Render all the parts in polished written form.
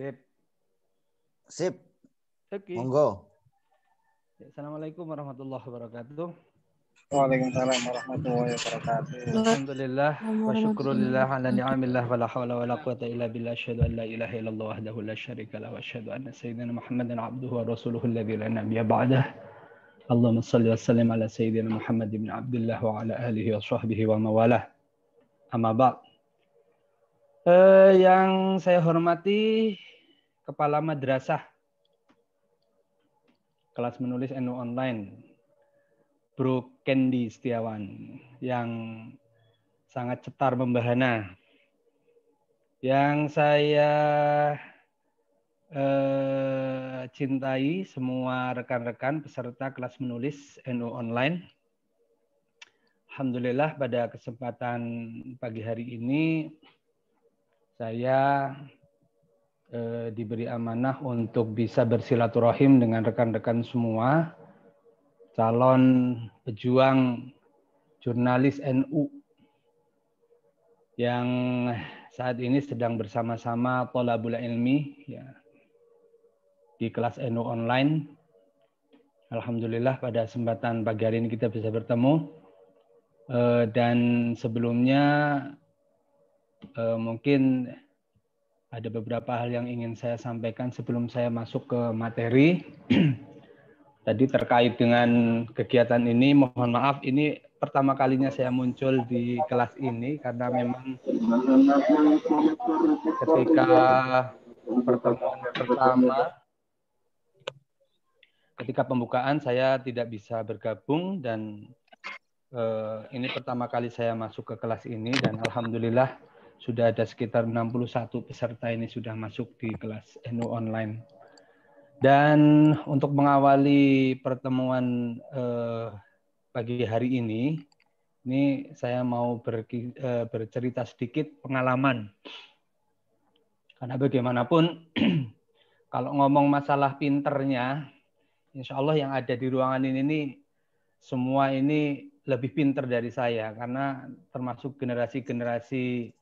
Sip. Sip. Oke. Monggo. Assalamualaikum warahmatullahi wabarakatuh. Waalaikumsalam warahmatullahi wabarakatuh. Alhamdulillah wa syukrulillah ala ni'amillah wa la hawla wa la quwata illa billah asyhadu an la ilaha illallah wahdahu la syarika lah wa asyhadu anna sayyidina Muhammadan abduhu wa rasuluhu alladzi la nabiyya ba'dah. Allahumma shalli wa sallim ala sayyidina Muhammad ibn Abdullah wa ala alihi wa sahbihi wa mawalah. Amma ba'd. Yang saya hormati Kepala Madrasah kelas menulis NU Online, Bro Kendi Setiawan, yang sangat cetar membahana, yang saya cintai semua rekan-rekan peserta kelas menulis NU Online. Alhamdulillah pada kesempatan pagi hari ini saya diberi amanah untuk bisa bersilaturahim dengan rekan-rekan semua calon pejuang jurnalis NU yang saat ini sedang bersama-sama thalabul ilmi ya, di kelas NU Online. Alhamdulillah pada kesempatan pagi hari ini kita bisa bertemu, dan sebelumnya mungkin ada beberapa hal yang ingin saya sampaikan sebelum saya masuk ke materi. Tadi terkait dengan kegiatan ini, mohon maaf, ini pertama kalinya saya muncul di kelas ini karena memang ketika pertemuan pertama, ketika pembukaan saya tidak bisa bergabung dan ini pertama kali saya masuk ke kelas ini dan alhamdulillah sudah ada sekitar 61 peserta ini sudah masuk di kelas NU Online. Dan untuk mengawali pertemuan pagi hari ini saya mau bercerita sedikit pengalaman. Karena bagaimanapun, kalau ngomong masalah pinternya, insya Allah yang ada di ruangan ini semua ini lebih pinter dari saya. Karena termasuk generasi-generasi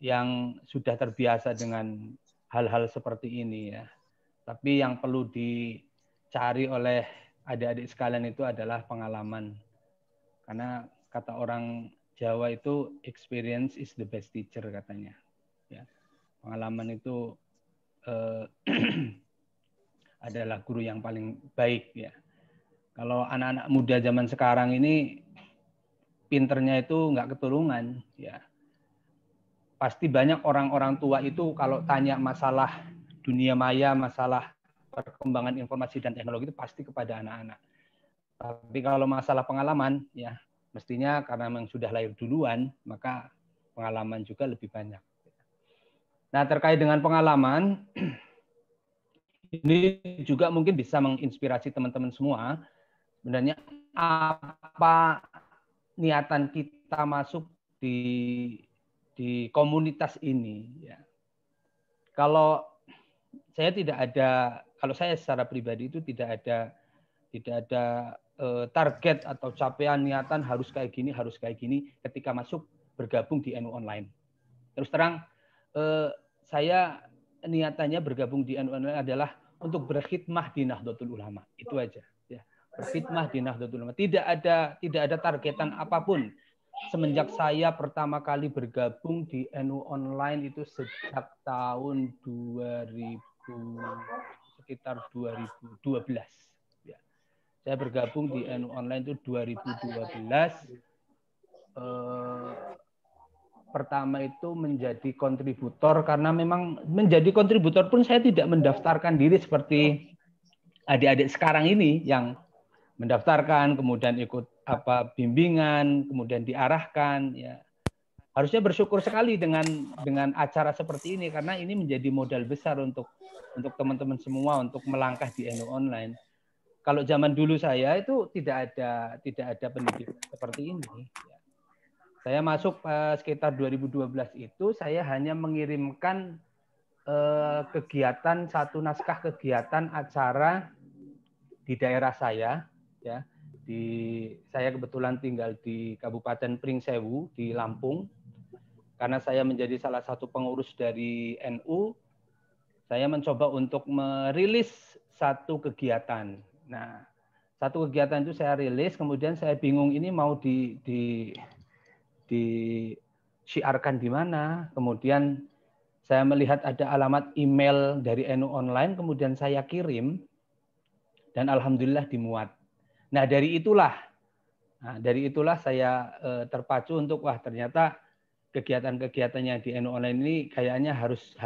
yang sudah terbiasa dengan hal-hal seperti ini ya. Tapi yang perlu dicari oleh adik-adik sekalian itu adalah pengalaman. Karena kata orang Jawa itu experience is the best teacher katanya. Ya. Pengalaman itu adalah guru yang paling baik ya. Kalau anak-anak muda zaman sekarang ini pinternya itu nggak keturunan ya. Pasti banyak orang-orang tua itu kalau tanya masalah dunia maya, masalah perkembangan informasi dan teknologi itu pasti kepada anak-anak. Tapi kalau masalah pengalaman, ya mestinya karena memang sudah lahir duluan, maka pengalaman juga lebih banyak. Nah, terkait dengan pengalaman, ini juga mungkin bisa menginspirasi teman-teman semua. Sebenarnya apa niatan kita masuk di komunitas ini ya. Kalau saya kalau saya secara pribadi itu tidak ada target atau capaian niatan harus kayak gini ketika masuk bergabung di NU Online. Terus terang saya niatannya bergabung di NU Online adalah untuk berkhidmah di Nahdlatul Ulama. Itu aja ya. Berkhidmah di Nahdlatul Ulama. Tidak ada targetan apapun. Semenjak saya pertama kali bergabung di NU Online itu sejak tahun sekitar 2012. Ya. Saya bergabung di NU Online itu 2012. Pertama itu menjadi kontributor karena memang menjadi kontributor pun saya tidak mendaftarkan diri seperti adik-adik sekarang ini yang mendaftarkan kemudian ikut bimbingan kemudian diarahkan ya. Harusnya bersyukur sekali dengan acara seperti ini karena ini menjadi modal besar untuk teman-teman semua untuk melangkah di NU Online. Kalau zaman dulu saya itu tidak ada pendidikan seperti ini. Saya masuk sekitar 2012 itu saya hanya mengirimkan satu naskah kegiatan acara di daerah saya ya. Saya kebetulan tinggal di Kabupaten Pringsewu di Lampung. Karena saya menjadi salah satu pengurus dari NU, saya mencoba untuk merilis satu kegiatan. Nah, satu kegiatan itu saya rilis, kemudian saya bingung ini mau disiarkan di mana. Kemudian saya melihat ada alamat email dari NU Online, kemudian saya kirim, dan alhamdulillah dimuat. Nah, dari itulah saya terpacu untuk ternyata kegiatan-kegiatannya di NU Online ini kayaknya harus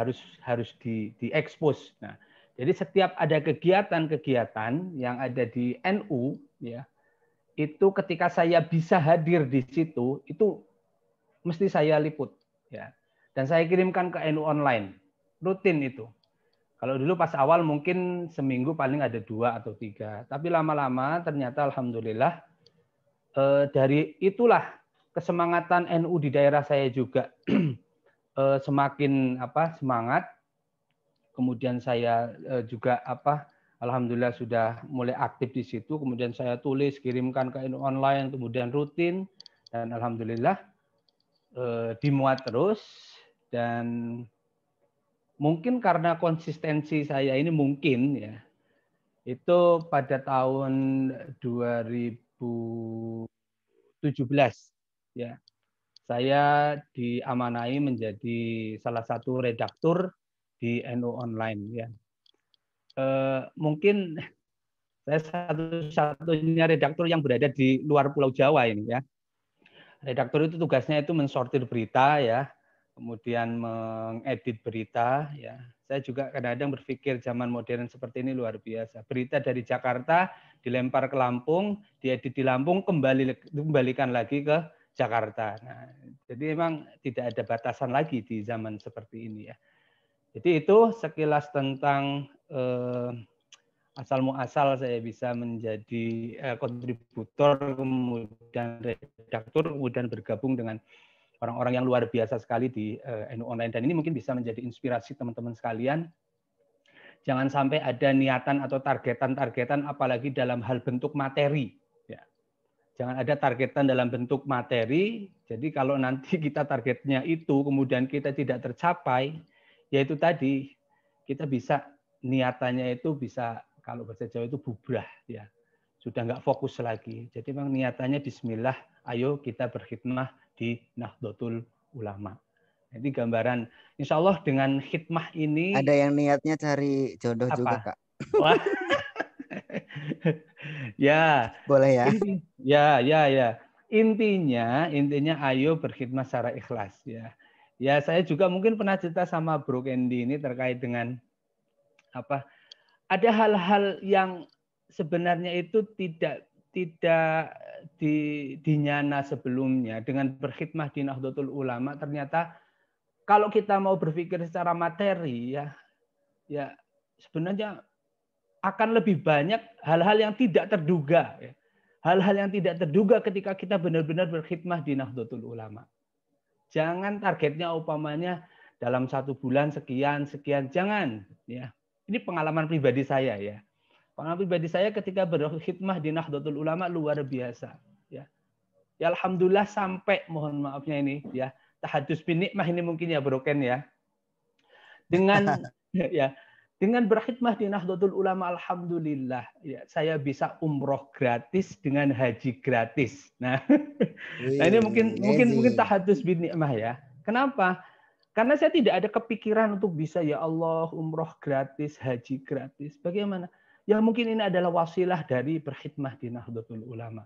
diekspos. Nah, jadi setiap ada kegiatan-kegiatan yang ada di NU, ya, itu ketika saya bisa hadir di situ, itu mesti saya liput, ya, dan saya kirimkan ke NU Online, rutin itu. Kalau dulu pas awal mungkin seminggu paling ada 2 atau 3, tapi lama-lama ternyata alhamdulillah dari itulah kesemangatan NU di daerah saya juga semakin semangat. Kemudian saya juga alhamdulillah sudah mulai aktif di situ. Kemudian saya tulis, kirimkan ke NU Online, kemudian rutin, dan alhamdulillah dimuat terus. Dan mungkin karena konsistensi saya ini mungkin ya, itu pada tahun 2017 ya, saya diamanai menjadi salah satu redaktur di NU Online ya. Mungkin saya satu-satunya redaktur yang berada di luar Pulau Jawa ini ya. Redaktur itu tugasnya itu mensortir berita ya, kemudian mengedit berita ya. Saya juga kadang-kadang berpikir zaman modern seperti ini luar biasa. Berita dari Jakarta dilempar ke Lampung, diedit di Lampung, kembalikan lagi ke Jakarta. Nah, jadi memang tidak ada batasan lagi di zaman seperti ini ya. Jadi itu sekilas tentang asal muasal saya bisa menjadi kontributor, kemudian redaktur, kemudian bergabung dengan orang-orang yang luar biasa sekali di NU Online. Dan ini mungkin bisa menjadi inspirasi teman-teman sekalian. Jangan sampai ada niatan atau targetan-targetan, apalagi dalam hal bentuk materi. Ya. Jangan ada targetan dalam bentuk materi. Jadi kalau nanti kita targetnya itu, kemudian kita tidak tercapai, yaitu tadi kita bisa niatannya itu bisa, kalau bahasa Jawa itu bubrah ya, sudah nggak fokus lagi. Jadi memang niatannya Bismillah, ayo kita berkhidmah di Nahdlatul Ulama. Jadi gambaran, insya Allah dengan khidmah ini. Ada yang niatnya cari jodoh juga, Kak. Wah. Ya. Boleh ya? Ya. Intinya ayo berkhidmat secara ikhlas ya. Ya, saya juga mungkin pernah cerita sama Bro Kendi ini terkait dengan ada hal-hal yang sebenarnya itu tidak dinyana sebelumnya. Dengan berkhidmah di Nahdlatul Ulama, ternyata kalau kita mau berpikir secara materi ya sebenarnya akan lebih banyak hal-hal yang tidak terduga ya. Hal-hal yang tidak terduga ketika kita benar-benar berkhidmah di Nahdlatul Ulama. Jangan targetnya umpamanya dalam 1 bulan sekian, jangan ya. Ini pengalaman pribadi saya ya. Pengalaman pribadi saya ketika berkhidmah di Nahdlatul Ulama luar biasa ya. Ya alhamdulillah sampai, mohon maafnya ini ya, tahadus bin nikmah ini mungkin ya Bro Ken ya. Dengan berkhidmah di Nahdlatul Ulama, alhamdulillah ya, saya bisa umroh gratis dengan haji gratis. Nah, ini mungkin tahadus bin nikmah ya. Kenapa? Karena saya tidak ada kepikiran untuk bisa ya Allah umroh gratis, haji gratis. Bagaimana? Ya mungkin ini adalah wasilah dari berkhidmah di Nahdlatul Ulama.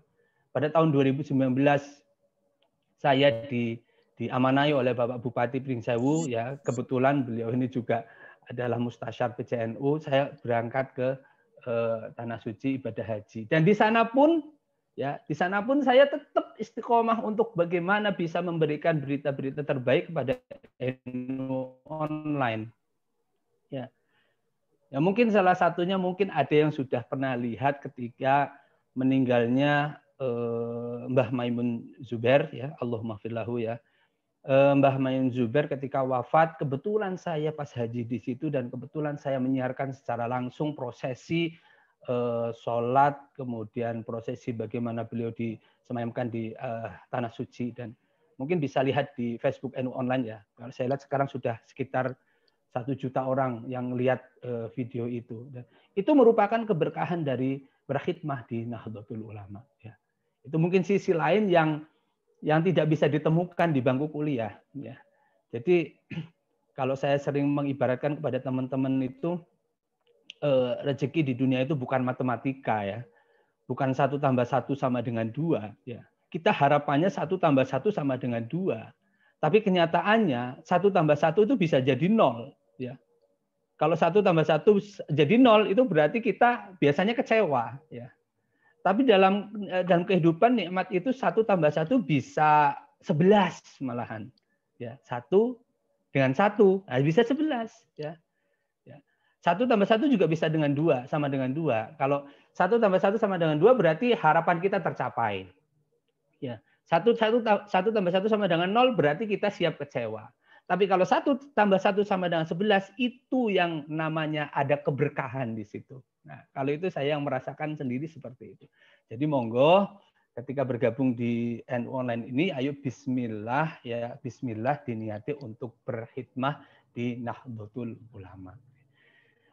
Pada tahun 2019 saya diamanai oleh Bapak Bupati Pringsewu ya. Kebetulan beliau ini juga adalah mustasyar PCNU. Saya berangkat ke Tanah Suci ibadah haji. Dan di sana pun saya tetap istiqomah untuk bagaimana bisa memberikan berita-berita terbaik kepada NU Online. Ya, mungkin salah satunya mungkin ada yang sudah pernah lihat ketika meninggalnya Mbah Maimun Zubair ya, Allahumma firlahu ya. Mbah Maimun Zubair ketika wafat, kebetulan saya pas haji di situ dan kebetulan saya menyiarkan secara langsung prosesi sholat, kemudian prosesi bagaimana beliau disemayamkan di Tanah Suci, dan mungkin bisa lihat di Facebook NU Online ya. Kalau saya lihat sekarang sudah sekitar 1 juta orang yang lihat video itu. Dan itu merupakan keberkahan dari berkhidmah di Nahdlatul Ulama. Ya. Itu mungkin sisi lain yang tidak bisa ditemukan di bangku kuliah. Ya. Jadi kalau saya sering mengibaratkan kepada teman-teman itu, rezeki di dunia itu bukan matematika ya, bukan 1 tambah 1 sama dengan 2. Ya. Kita harapannya 1 tambah 1 sama dengan 2. Tapi kenyataannya 1 tambah 1 itu bisa jadi 0. Ya. Kalau 1 tambah 1 jadi 0 itu berarti kita biasanya kecewa. Ya. Tapi dalam kehidupan nikmat itu 1 tambah 1 bisa 11 malahan. Ya, 1 dengan 1 bisa 11. Ya. 1 tambah 1 juga bisa dengan 2, sama dengan 2. Kalau 1 tambah 1 sama dengan 2 berarti harapan kita tercapai. Ya. 1 tambah 1 sama dengan 0 berarti kita siap kecewa. Tapi kalau 1 tambah 1 sama dengan 11 itu yang namanya ada keberkahan di situ. Nah, kalau itu saya yang merasakan sendiri seperti itu. Jadi monggo ketika bergabung di NU Online ini, ayo bismillah ya, bismillah diniati untuk berkhidmah di Nahdlatul Ulama.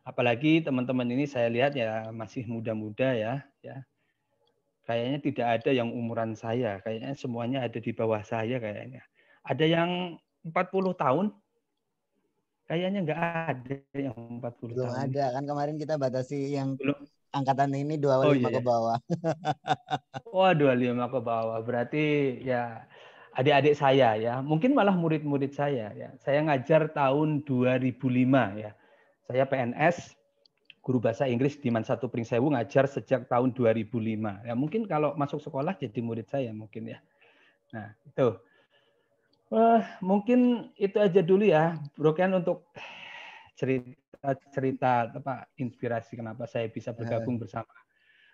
Apalagi teman-teman ini saya lihat ya masih muda-muda ya. Kayaknya tidak ada yang umuran saya, kayaknya semuanya ada di bawah saya kayaknya. Ada yang 40 tahun? Kayaknya nggak ada yang 40 Belum tahun. ada, kan kemarin kita batasi yang belum. Angkatan ini 25 ke bawah. Oh, 25 ke bawah. Berarti ya adik-adik saya ya, mungkin malah murid-murid saya ya. Saya ngajar tahun 2005 ya. Saya PNS, guru bahasa Inggris di Mansatu Pringsewu, ngajar sejak tahun 2005. Ya mungkin kalau masuk sekolah jadi murid saya mungkin ya. Nah, itu. Mungkin itu aja dulu ya, Bro Ken, untuk cerita apa inspirasi kenapa saya bisa bergabung bersama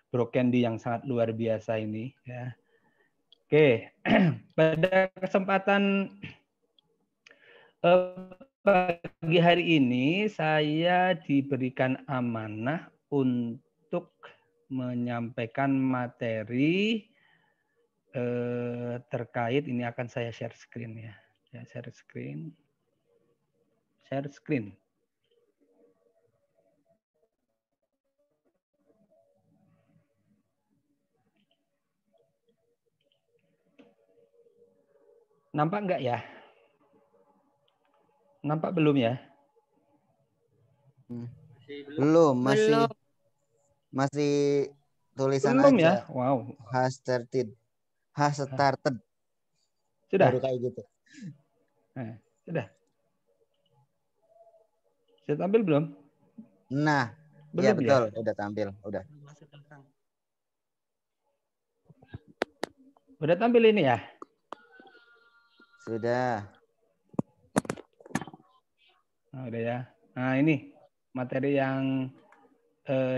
Bro Candy yang sangat luar biasa ini ya. Oke, pada kesempatan pagi hari ini saya diberikan amanah untuk menyampaikan materi terkait ini. Akan saya share screen ya. Share screen. Nampak enggak ya? Nampak belum ya? Belum, masih tulisan belum aja. Ya? Wow. Has started. Sudah. Baru kayak gitu. Nah, sudah. Sudah tampil belum? Nah, belum ya betul, ya? Udah tampil, udah. Udah tampil ini ya? Sudah. Nah, udah ya. Nah, ini materi yang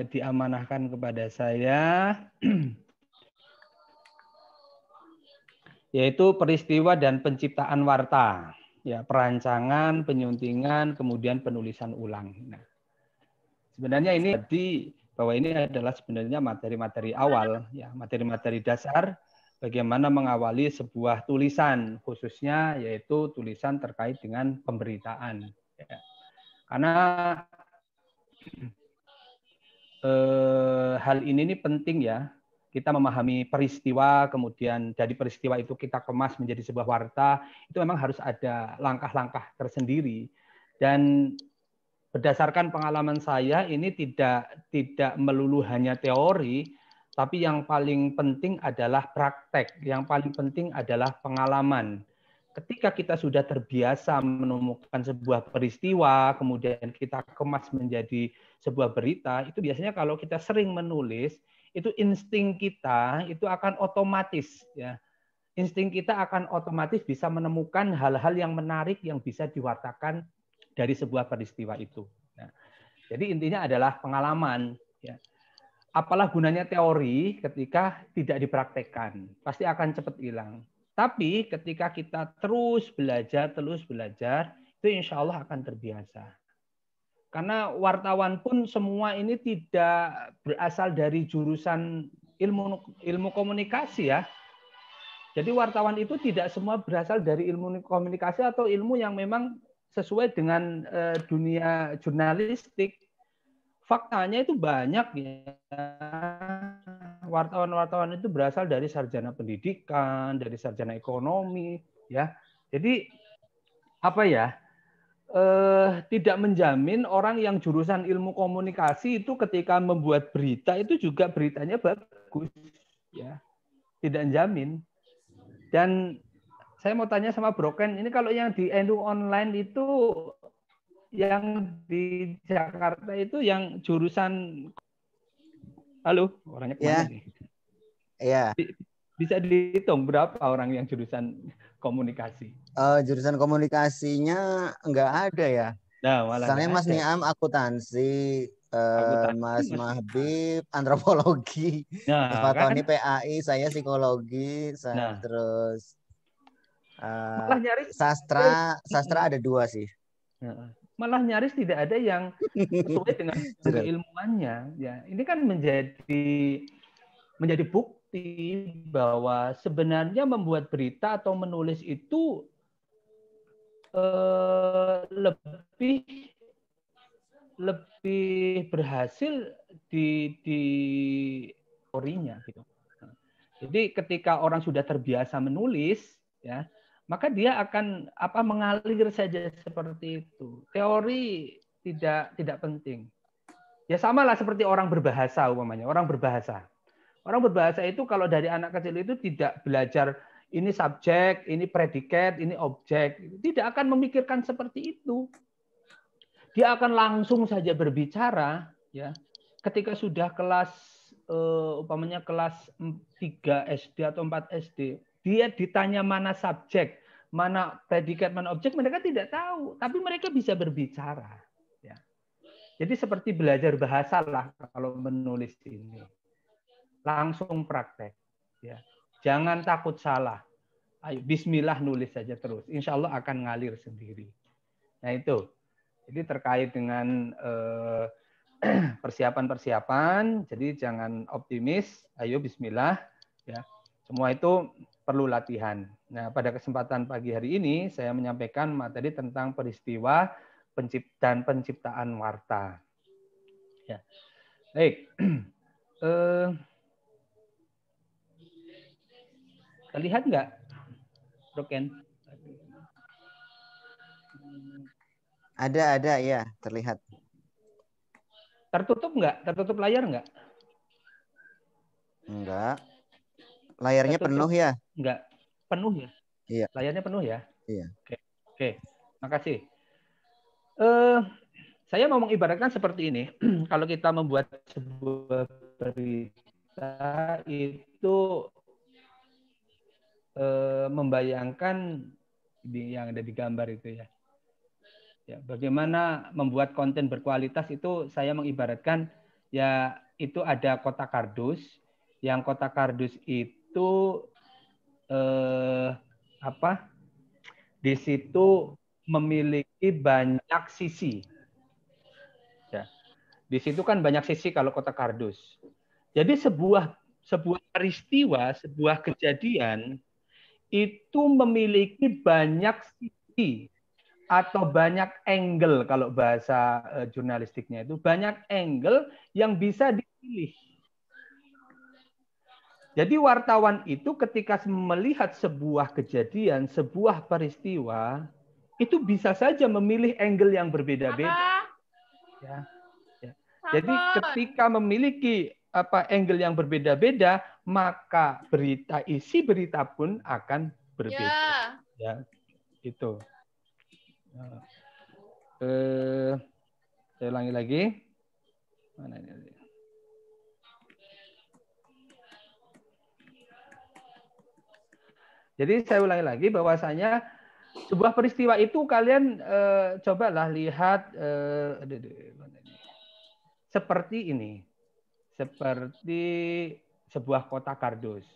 diamanahkan kepada saya yaitu peristiwa dan penciptaan warta. Ya, perancangan, penyuntingan, kemudian penulisan ulang. Nah, sebenarnya ini tadi bahwa ini adalah sebenarnya materi-materi awal, ya, materi-materi dasar bagaimana mengawali sebuah tulisan, khususnya yaitu tulisan terkait dengan pemberitaan. Ya. Karena hal ini penting ya, kita memahami peristiwa, kemudian dari peristiwa itu kita kemas menjadi sebuah warta, itu memang harus ada langkah-langkah tersendiri. Dan berdasarkan pengalaman saya, ini tidak melulu hanya teori, tapi yang paling penting adalah praktek, yang paling penting adalah pengalaman. Ketika kita sudah terbiasa menemukan sebuah peristiwa, kemudian kita kemas menjadi sebuah berita, itu biasanya kalau kita sering menulis, itu insting kita itu akan otomatis ya. Insting kita akan otomatis bisa menemukan hal-hal yang menarik yang bisa diwartakan dari sebuah peristiwa itu. Nah, jadi intinya adalah pengalaman ya. Apalah gunanya teori ketika tidak dipraktekkan, pasti akan cepat hilang. Tapi ketika kita terus belajar, itu insya Allah akan terbiasa. Karena wartawan pun semua ini tidak berasal dari jurusan ilmu komunikasi ya. Jadi wartawan itu tidak semua berasal dari ilmu komunikasi atau ilmu yang memang sesuai dengan dunia jurnalistik, faktanya itu banyak ya. Wartawan-wartawan itu berasal dari sarjana pendidikan, dari sarjana ekonomi, ya. Jadi apa ya? Tidak menjamin orang yang jurusan ilmu komunikasi itu ketika membuat berita itu juga beritanya bagus, ya. Tidak menjamin. Dan saya mau tanya sama Broken, ini kalau yang di NU online itu, yang di Jakarta itu yang jurusan, halo, orangnya kemana Ya, nih? ya. Bisa dihitung berapa orang yang jurusan komunikasi? Jurusan komunikasinya nggak ada ya. Nah, malah Soalnya nggak Mas ada. Niam akuntansi, Akuntansi Mas masih. Mahbib antropologi, Mas Nah, kan? Fatoni PAI, saya psikologi, Nah, terus malah nyaris sastra ada 2 sih. malah nyaris tidak ada yang sesuai dengan Sudah. keilmuannya. Ya, ini kan menjadi bukti bahwa sebenarnya membuat berita atau menulis itu lebih berhasil di teorinya gitu. Jadi ketika orang sudah terbiasa menulis, ya, maka dia akan mengalir saja seperti itu. Teori tidak penting. Ya samalah seperti orang berbahasa umpamanya. Orang berbahasa itu kalau dari anak kecil itu tidak belajar ini subjek, ini predikat, ini objek, tidak akan memikirkan seperti itu. Dia akan langsung saja berbicara, ya. Ketika sudah kelas umpamanya kelas 3 SD atau 4 SD, dia ditanya mana subjek, mana predikat, mana objek, mereka tidak tahu, tapi mereka bisa berbicara, ya. Jadi seperti belajar bahasa lah kalau menulis ini. Langsung praktek, ya. Jangan takut salah. Ayo bismillah nulis saja terus. Insya Allah akan ngalir sendiri. Nah itu. Jadi terkait dengan persiapan-persiapan, jadi jangan optimis, ayo bismillah, ya. Semua itu perlu latihan. Nah, pada kesempatan pagi hari ini saya menyampaikan materi tentang peristiwa dan penciptaan warta. Ya. Baik. Terlihat nggak, Broken? Ada ya, terlihat. Tertutup nggak? Tertutup layar nggak? Enggak. Layarnya Tertutup? penuh ya? Nggak. Penuh ya? Iya. Layarnya penuh ya? Iya. Oke. Makasih. Saya mau mengibaratkan seperti ini. Kalau kita membuat sebuah berita itu membayangkan yang ada di gambar itu ya. Ya, bagaimana membuat konten berkualitas itu saya mengibaratkan ya itu ada kotak kardus. Yang kotak kardus itu di situ memiliki banyak sisi. Ya. Di situ kan banyak sisi kalau kotak kardus. Jadi sebuah peristiwa, sebuah kejadian itu memiliki banyak sisi atau banyak angle kalau bahasa jurnalistiknya itu banyak angle yang bisa dipilih. Jadi wartawan itu ketika melihat sebuah kejadian, sebuah peristiwa, itu bisa saja memilih angle yang berbeda-beda. Ya. Jadi ketika memiliki angle yang berbeda-beda, maka isi berita pun akan berbeda. Ya, itu. Saya ulangi lagi. Mana ini? Jadi saya ulangi lagi bahwasanya sebuah peristiwa itu kalian cobalah lihat seperti ini. Seperti sebuah kotak kardus.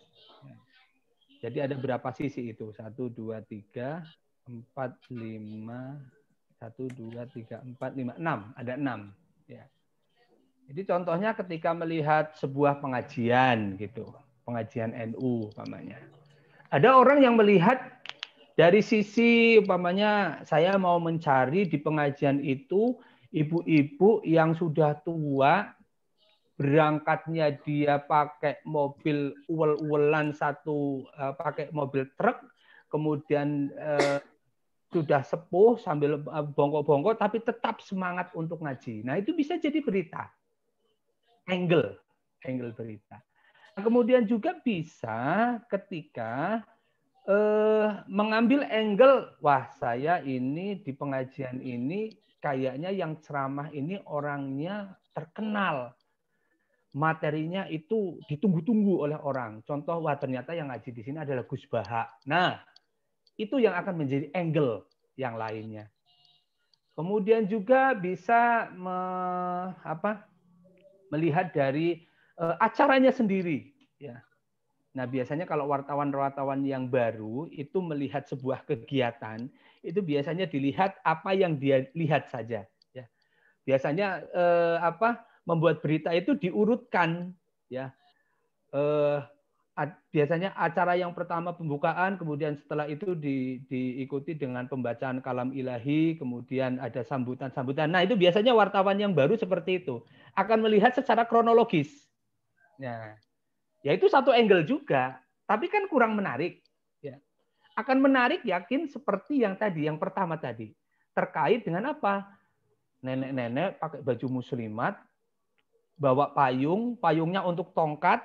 Jadi ada berapa sisi itu? 1, 2, 3, 4, 5, 1, 2, 3, 4, 5, 6. Ada 6. Ya. Jadi contohnya ketika melihat sebuah pengajian gitu, pengajian NU umpamanya. Ada orang yang melihat Dari sisi umpamanya saya mau mencari di pengajian itu ibu-ibu yang sudah tua, berangkatnya dia pakai mobil uwel-uwelan pakai mobil truk, kemudian sudah sepuh sambil bongkok-bongkok tapi tetap semangat untuk ngaji. Nah, itu bisa jadi berita. Angle berita. Nah, kemudian juga bisa ketika mengambil angle, wah saya ini di pengajian ini kayaknya yang ceramah ini orangnya terkenal, materinya itu ditunggu-tunggu oleh orang. Contoh, wah ternyata yang ngaji di sini adalah Gus Baha. Nah, itu yang akan menjadi angle yang lainnya. Kemudian juga bisa melihat dari acaranya sendiri. Ya. Nah, biasanya kalau wartawan-wartawan yang baru itu melihat sebuah kegiatan, itu biasanya dilihat apa yang dia lihat saja. Ya. Biasanya membuat berita itu diurutkan. Ya. Biasanya acara yang pertama pembukaan, kemudian setelah itu diikuti dengan pembacaan kalam ilahi, kemudian ada sambutan-sambutan. Nah, itu biasanya wartawan yang baru seperti itu akan melihat secara kronologis. Nah, ya itu satu angle juga, tapi kan kurang menarik. Ya. Akan menarik yakin seperti yang tadi, yang pertama tadi. Terkait dengan apa? Nenek-nenek pakai baju muslimat, bawa payung, payungnya untuk tongkat,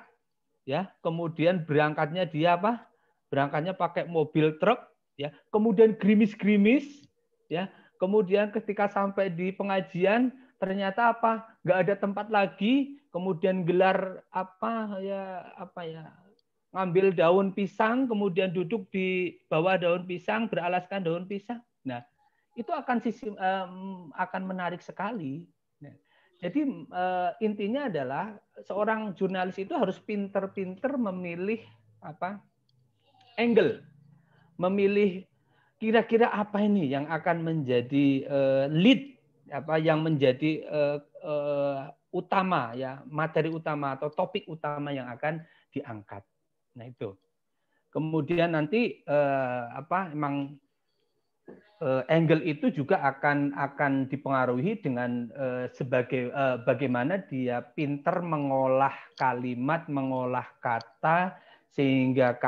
ya. Kemudian berangkatnya dia apa? Berangkatnya pakai mobil truk, ya. Kemudian gerimis-gerimis, ya. Kemudian ketika sampai di pengajian ternyata apa? Nggak ada tempat lagi. Kemudian gelar ngambil daun pisang, kemudian duduk di bawah daun pisang, beralaskan daun pisang. Nah, itu akan menarik sekali. Nah, jadi intinya adalah seorang jurnalis itu harus pinter-pinter memilih angle, memilih kira-kira apa ini yang akan menjadi lead, yang menjadi utama, ya, materi utama atau topik utama yang akan diangkat. Nah, itu. Kemudian nanti emang angle itu juga akan dipengaruhi dengan bagaimana dia pinter mengolah kalimat, mengolah kata sehingga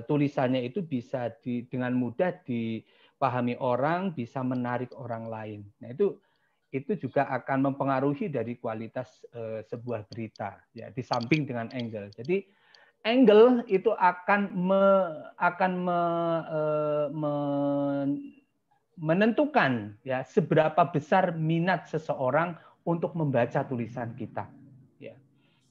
tulisannya itu bisa dengan mudah dipahami orang, bisa menarik orang lain. Nah, itu juga akan mempengaruhi dari kualitas sebuah berita, ya, di samping dengan angle. Jadi angle itu akan menentukan, ya, seberapa besar minat seseorang untuk membaca tulisan kita. Ya.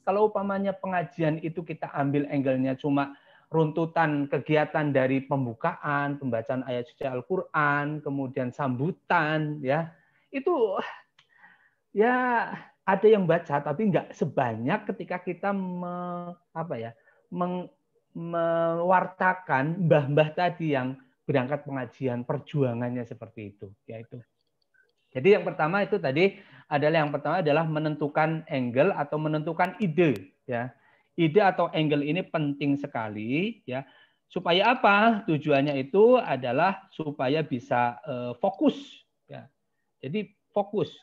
Kalau umpamanya pengajian itu kita ambil angle-nya cuma runtutan kegiatan dari pembukaan, pembacaan ayat suci Al-Qur'an, kemudian sambutan, ya. Itu ya ada yang baca tapi nggak sebanyak ketika kita mewartakan mbah-mbah tadi yang berangkat pengajian, perjuangannya seperti itu, yaitu. Jadi yang pertama itu tadi adalah menentukan angle atau menentukan ide, ya. Ide atau angle ini penting sekali, ya. Supaya apa? Tujuannya itu adalah supaya bisa fokus, ya. Jadi fokus,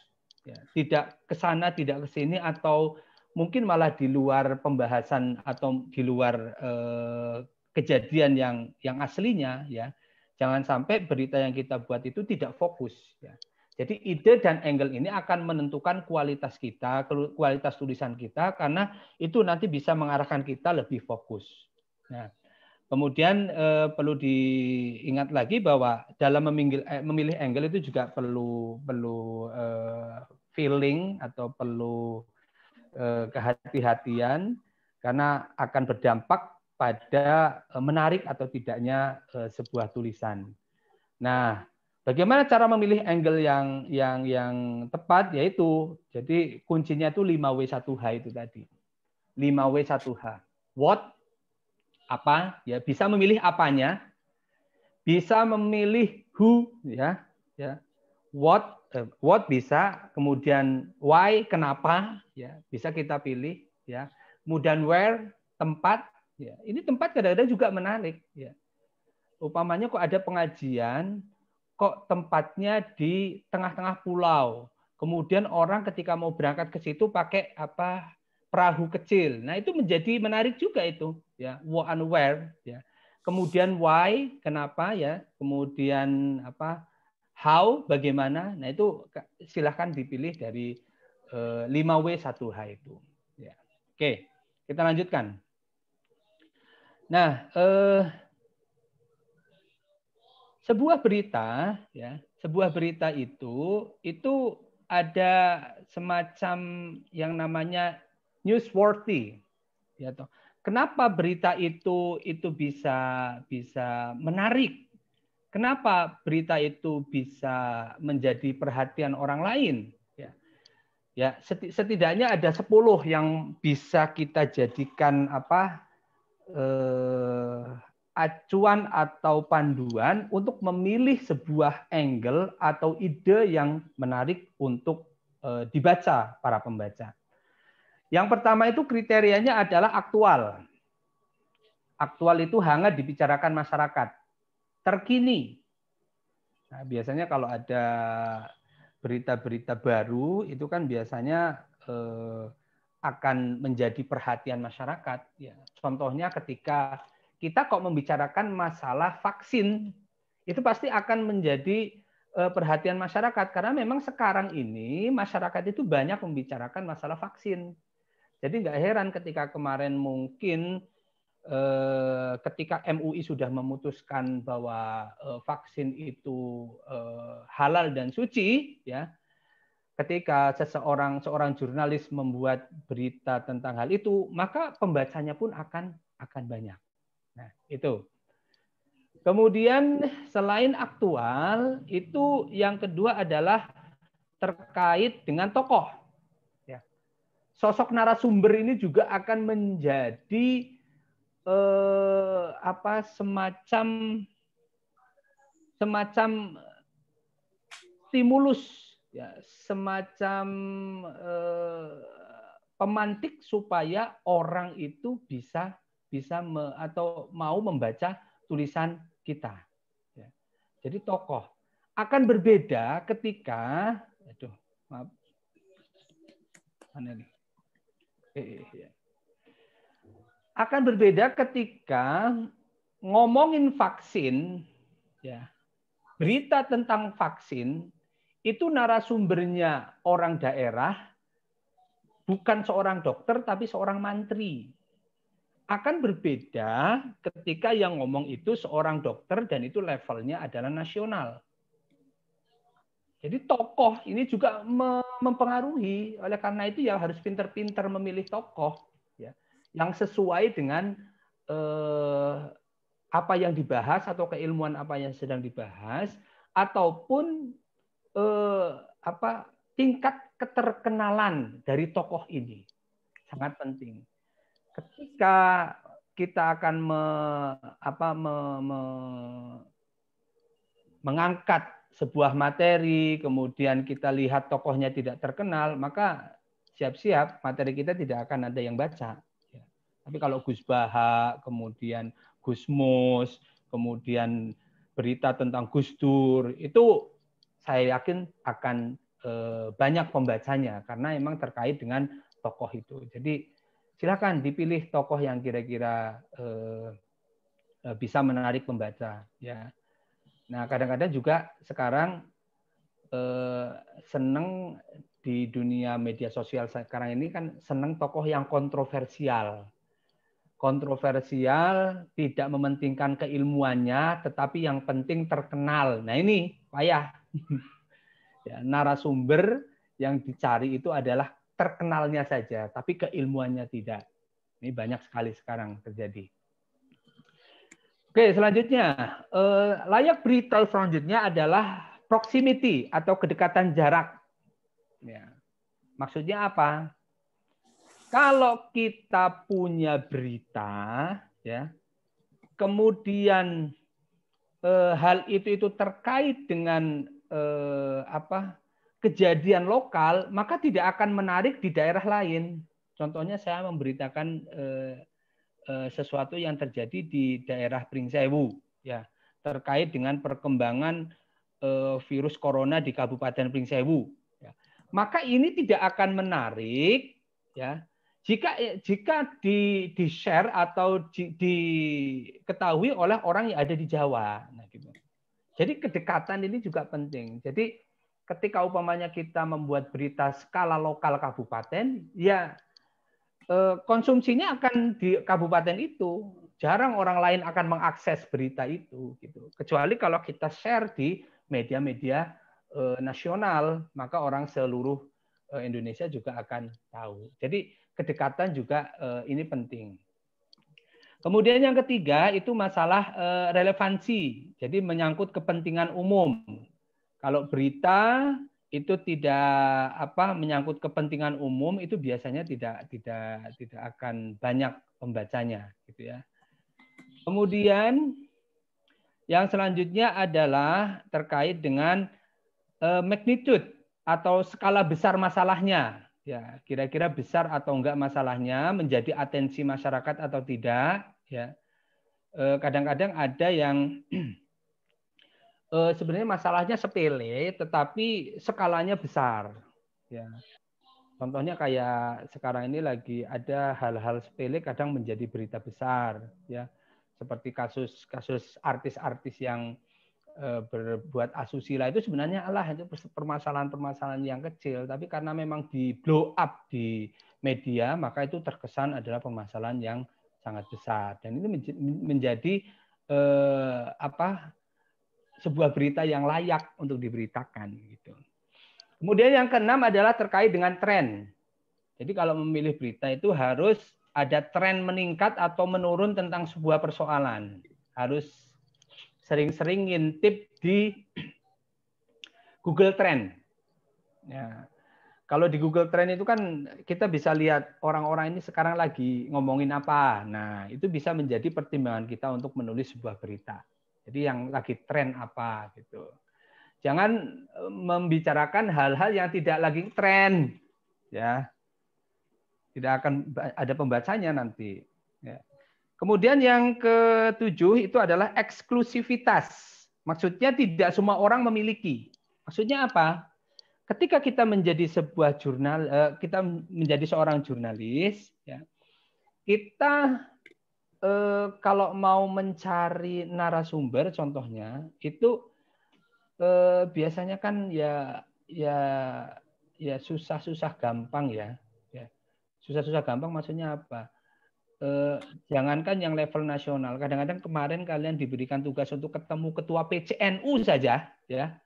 ya. Tidak ke sana, tidak ke sini, atau mungkin malah di luar pembahasan atau di luar kejadian yang aslinya, ya. Jangan sampai berita yang kita buat itu tidak fokus, ya. Jadi ide dan angle ini akan menentukan kualitas kita, kualitas tulisan kita, karena itu nanti bisa mengarahkan kita lebih fokus. Nah, kemudian perlu diingat lagi bahwa dalam memilih angle itu juga perlu feeling atau perlu kehati-hatian, karena akan berdampak pada menarik atau tidaknya sebuah tulisan. Nah, bagaimana cara memilih angle yang tepat? Yaitu, jadi kuncinya itu 5W1H itu tadi. 5W1H. What, apa, ya, bisa memilih apanya, bisa memilih who, ya, what bisa, kemudian why, kenapa, ya, bisa kita pilih, ya, kemudian where, tempat, ya, ini tempat kadang-kadang juga menarik, ya. umpamanya kok ada pengajian, kok tempatnya di tengah-tengah pulau. Kemudian orang ketika mau berangkat ke situ pakai apa perahu kecil. Nah, itu menjadi menarik juga itu, ya. What and where, ya. Kemudian why, kenapa, ya. Kemudian apa? How, bagaimana. Nah, itu silahkan dipilih dari 5W 1H itu. Ya. Oke, kita lanjutkan. Nah, sebuah berita, ya, sebuah berita itu ada semacam yang namanya newsworthy, ya toh. Kenapa berita itu bisa menarik? Kenapa berita itu bisa menjadi perhatian orang lain? Ya, setidaknya ada 10 yang bisa kita jadikan apa acuan atau panduan untuk memilih sebuah angle atau ide yang menarik untuk dibaca para pembaca. Yang pertama itu kriterianya adalah aktual. Aktual itu hangat dibicarakan masyarakat. Terkini. Nah, biasanya kalau ada berita-berita baru itu kan biasanya akan menjadi perhatian masyarakat. Ya, contohnya ketika kita kok membicarakan masalah vaksin, itu pasti akan menjadi perhatian masyarakat karena memang sekarang ini masyarakat itu banyak membicarakan masalah vaksin. Jadi nggak heran ketika kemarin mungkin ketika MUI sudah memutuskan bahwa vaksin itu halal dan suci, ya. Ketika seorang jurnalis membuat berita tentang hal itu, maka pembacanya pun akan banyak. Nah, itu. Kemudian selain aktual, itu yang kedua adalah terkait dengan tokoh. Ya. Sosok narasumber ini juga akan menjadi semacam stimulus, ya, semacam pemantik supaya orang itu bisa atau mau membaca tulisan kita. Ya. Jadi tokoh akan berbeda ketika, maaf, mana nih? Ya. Akan berbeda ketika ngomongin vaksin, ya, berita tentang vaksin itu narasumbernya orang daerah, bukan seorang dokter tapi seorang mantri. Akan berbeda ketika yang ngomong itu seorang dokter dan itu levelnya adalah nasional. Jadi tokoh ini juga mempengaruhi. Oleh karena itu ya harus pintar-pintar memilih tokoh, ya, yang sesuai dengan apa yang dibahas atau keilmuan apa yang sedang dibahas, ataupun tingkat keterkenalan dari tokoh ini sangat penting. Ketika kita akan mengangkat sebuah materi, kemudian kita lihat tokohnya tidak terkenal, maka siap-siap materi kita tidak akan ada yang baca. Tapi kalau Gus Baha, kemudian Gus Mus, kemudian berita tentang Gus Dur, itu saya yakin akan banyak pembacanya karena memang terkait dengan tokoh itu. Jadi silakan dipilih tokoh yang kira-kira bisa menarik pembaca. Ya. Nah, kadang-kadang juga sekarang seneng di dunia media sosial sekarang ini kan seneng tokoh yang kontroversial. Kontroversial, tidak mementingkan keilmuannya, tetapi yang penting terkenal. Nah ini payah. Ya, narasumber yang dicari itu adalah terkenalnya saja, tapi keilmuannya tidak. Ini banyak sekali sekarang terjadi. Oke, selanjutnya layak berita selanjutnya adalah proximity atau kedekatan jarak. Ya. Maksudnya apa? Kalau kita punya berita, ya, kemudian hal itu terkait dengan kejadian lokal, maka tidak akan menarik di daerah lain. Contohnya saya memberitakan sesuatu yang terjadi di daerah Pringsewu, ya. terkait dengan perkembangan virus corona di Kabupaten Pringsewu. Ya. Maka ini tidak akan menarik, ya, jika di share atau diketahui oleh orang yang ada di Jawa. Nah, gitu. Jadi kedekatan ini juga penting. Jadi ketika umpamanya kita membuat berita skala lokal kabupaten, ya konsumsinya akan di kabupaten itu. Jarang orang lain akan mengakses berita itu, gitu. Kecuali kalau kita share di media-media nasional, maka orang seluruh Indonesia juga akan tahu. Jadi kedekatan juga ini penting. Kemudian yang ketiga itu masalah relevansi. Jadi menyangkut kepentingan umum. Kalau berita itu tidak menyangkut kepentingan umum, itu biasanya tidak akan banyak pembacanya, gitu ya. Kemudian yang selanjutnya adalah terkait dengan magnitude atau skala besar masalahnya. Ya, kira-kira besar atau enggak masalahnya, menjadi atensi masyarakat atau tidak. Ya, kadang-kadang ada yang sebenarnya masalahnya sepele, tetapi skalanya besar. Ya. Contohnya kayak sekarang ini lagi ada hal-hal sepele kadang menjadi berita besar, ya. Seperti kasus artis-artis yang berbuat asusila itu sebenarnya itu permasalahan-permasalahan yang kecil, tapi karena memang di blow up di media, maka itu terkesan adalah permasalahan yang sangat besar. Dan ini menjadi sebuah berita yang layak untuk diberitakan, gitu. Kemudian yang keenam adalah terkait dengan tren. Jadi kalau memilih berita itu harus ada tren meningkat atau menurun tentang sebuah persoalan. Harus sering-sering ngintip di Google Trend. Ya. Kalau di Google Trend itu kan kita bisa lihat orang-orang ini sekarang lagi ngomongin apa. Nah, itu bisa menjadi pertimbangan kita untuk menulis sebuah berita. Jadi yang lagi tren apa gitu. Jangan membicarakan hal-hal yang tidak lagi tren, ya. Tidak akan ada pembacanya nanti. Ya. Kemudian yang ketujuh itu adalah eksklusivitas. Maksudnya tidak semua orang memiliki. Maksudnya apa? Ketika kita menjadi sebuah kita menjadi seorang jurnalis, ya, kita kalau mau mencari narasumber, contohnya itu biasanya kan ya susah-susah gampang ya. Susah-susah gampang maksudnya apa? Jangankan yang level nasional, kadang-kadang kemarin kalian diberikan tugas untuk ketemu ketua PCNU saja, ya.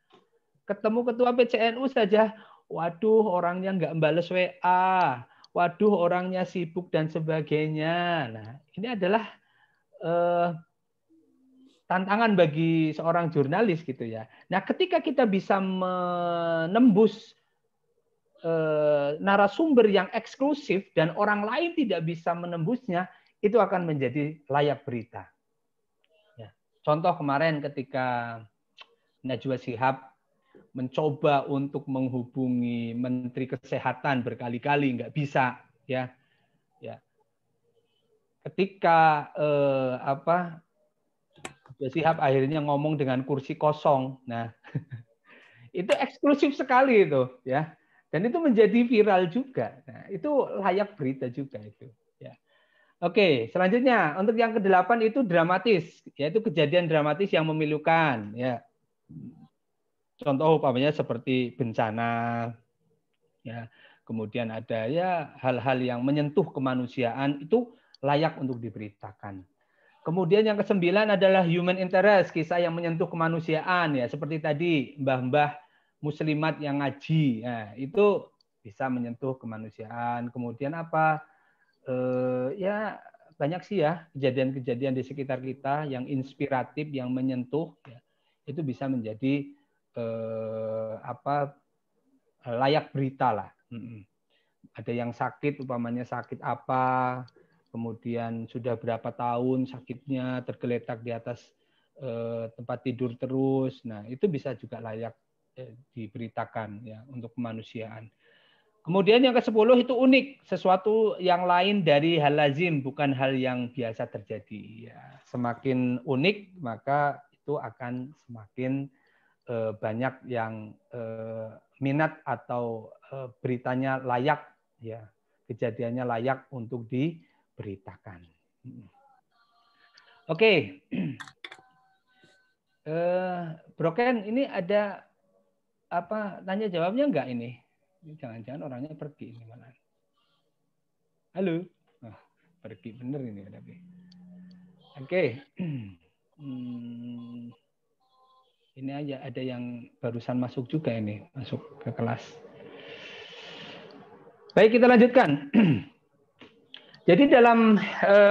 Ketemu ketua PCNU saja, waduh orangnya nggak bales WA, waduh orangnya sibuk dan sebagainya. Nah, ini adalah tantangan bagi seorang jurnalis gitu ya. Nah, ketika kita bisa menembus narasumber yang eksklusif dan orang lain tidak bisa menembusnya, itu akan menjadi layak berita. Ya. Contoh kemarin ketika Najwa Shihab mencoba untuk menghubungi Menteri Kesehatan berkali-kali nggak bisa, ya. Ketika Najwa Shihab akhirnya ngomong dengan kursi kosong, nah itu eksklusif sekali itu, ya. Dan itu menjadi viral juga. Nah, itu layak berita juga itu. Ya. Oke, selanjutnya untuk yang ke-8 itu dramatis, yaitu kejadian dramatis yang memilukan. Ya. Contoh umpamanya seperti bencana, ya. Kemudian ada ya hal-hal yang menyentuh kemanusiaan itu layak untuk diberitakan. Kemudian yang ke-9 adalah human interest, kisah yang menyentuh kemanusiaan, ya seperti tadi mbah-mbah muslimat yang ngaji, nah, itu bisa menyentuh kemanusiaan. Kemudian apa? Ya banyak sih ya kejadian-kejadian di sekitar kita yang inspiratif, yang menyentuh, ya, itu bisa menjadi layak berita lah. Ada yang sakit, umpamanya sakit apa, kemudian sudah berapa tahun sakitnya, tergeletak di atas tempat tidur terus. Nah, itu bisa juga layak diberitakan ya untuk kemanusiaan. Kemudian yang ke-10 itu unik, sesuatu yang lain dari hal lazim, bukan hal yang biasa terjadi. Ya, semakin unik maka itu akan semakin banyak yang minat atau beritanya layak, ya, kejadiannya layak untuk diberitakan. Oke, Broken, ini ada apa tanya jawabnya enggak ini? Jangan-jangan orangnya pergi ini mana? Halo, pergi bener ini tapi. Oke. Ini aja ada yang barusan masuk juga ini, masuk ke kelas. Baik, kita lanjutkan. Jadi dalam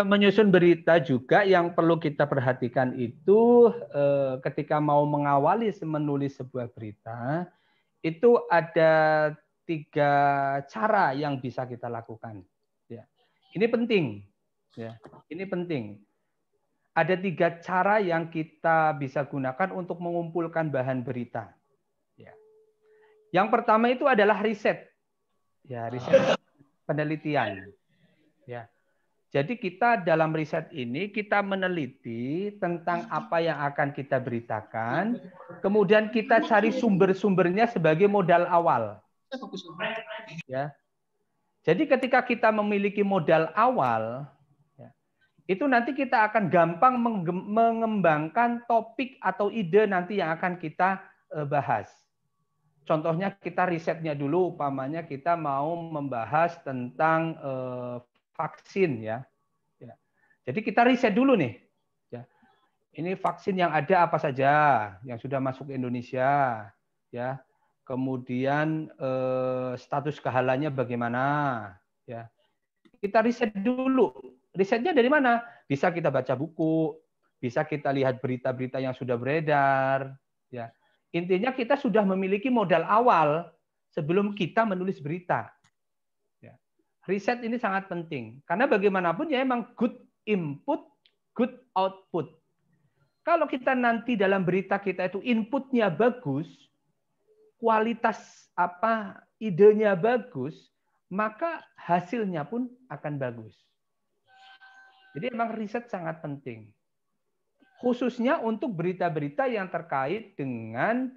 menyusun berita juga yang perlu kita perhatikan itu ketika mau mengawali menulis sebuah berita, itu ada 3 cara yang bisa kita lakukan. Ya. Ini penting. Ya. Ini penting. Ada 3 cara yang kita bisa gunakan untuk mengumpulkan bahan berita. Ya. Yang pertama itu adalah riset. Ya, riset penelitian. Ya. Jadi kita dalam riset ini kita meneliti tentang apa yang akan kita beritakan, kemudian kita cari sumber-sumbernya sebagai modal awal. Ya. Jadi ketika kita memiliki modal awal, itu nanti kita akan gampang mengembangkan topik atau ide nanti yang akan kita bahas. Contohnya kita risetnya dulu, umpamanya kita mau membahas tentang vaksin ya. Jadi kita riset dulu nih. Ya. Ini vaksin yang ada apa saja yang sudah masuk ke Indonesia, ya. Kemudian status kehalalnya bagaimana, ya. Kita riset dulu. Risetnya dari mana? Bisa kita baca buku, bisa kita lihat berita-berita yang sudah beredar. Ya. Intinya kita sudah memiliki modal awal sebelum kita menulis berita. Ya. Riset ini sangat penting. Karena bagaimanapun ya emang good input, good output. Kalau kita nanti dalam berita kita itu inputnya bagus, kualitas idenya bagus, maka hasilnya pun akan bagus. Jadi memang riset sangat penting. Khususnya untuk berita-berita yang terkait dengan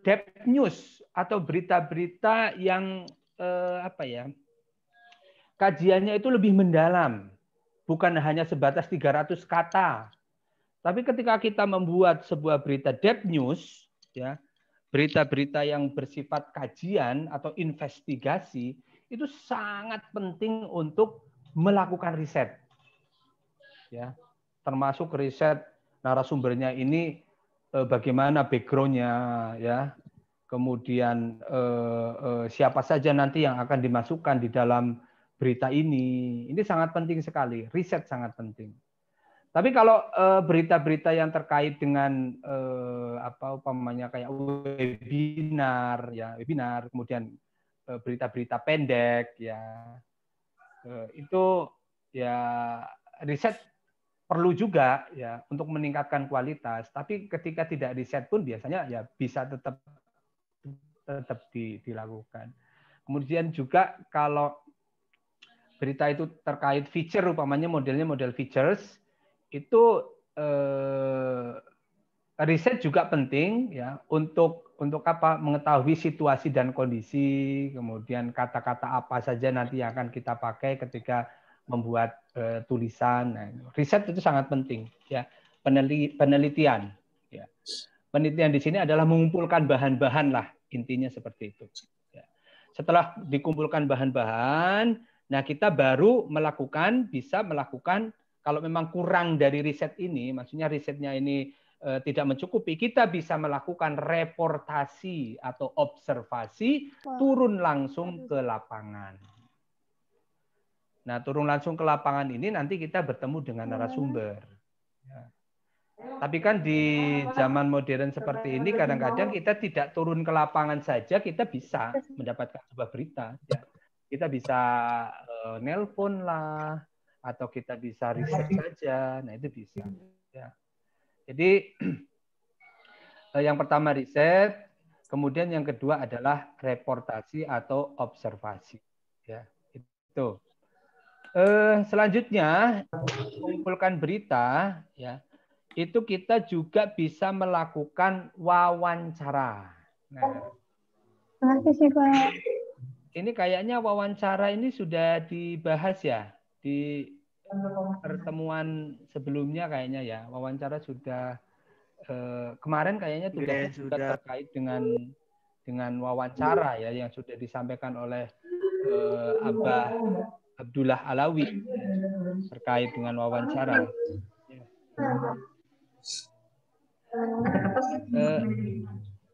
depth news atau berita-berita yang kajiannya itu lebih mendalam. Bukan hanya sebatas 300 kata. Tapi ketika kita membuat sebuah berita depth news, ya, berita-berita yang bersifat kajian atau investigasi, itu sangat penting untuk melakukan riset, ya, termasuk riset narasumbernya ini bagaimana background-nya, ya, kemudian siapa saja nanti yang akan dimasukkan di dalam berita ini sangat penting sekali, riset sangat penting. Tapi kalau berita-berita yang terkait dengan kayak webinar, ya, kemudian berita-berita pendek, ya. Itu ya riset perlu juga ya untuk meningkatkan kualitas. Tapi ketika tidak riset pun biasanya ya bisa tetap dilakukan. Kemudian juga kalau berita itu terkait feature, umpamanya modelnya model features, itu riset juga penting ya untuk mengetahui situasi dan kondisi, kemudian kata-kata apa saja nanti yang akan kita pakai ketika membuat tulisan. Nah, riset itu sangat penting ya. Penelitian ya. Penelitian di sini adalah mengumpulkan bahan-bahan lah, intinya seperti itu. Ya. Setelah dikumpulkan bahan-bahan, nah kita baru bisa melakukan, kalau memang kurang dari riset ini, maksudnya risetnya ini tidak mencukupi, kita bisa melakukan reportasi atau observasi, turun langsung ke lapangan. Nah, turun langsung ke lapangan ini nanti kita bertemu dengan narasumber. Ya. Tapi kan di zaman modern seperti ini, kadang-kadang kita tidak turun ke lapangan saja, kita bisa mendapatkan sebuah berita. Ya. Kita bisa nelpon lah, atau kita bisa riset saja. Nah, itu bisa. Ya. Jadi yang pertama riset, kemudian yang kedua adalah reportasi atau observasi. Ya, itu. Selanjutnya mengumpulkan berita, ya, itu kita juga bisa melakukan wawancara. Nah, Makasih sih, Pak. ini kayaknya wawancara ini sudah dibahas ya di pertemuan sebelumnya kayaknya ya. Wawancara sudah kemarin kayaknya tugasnya juga terkait dengan wawancara ya yang sudah disampaikan oleh Abah Abdullah Alawi terkait dengan wawancara.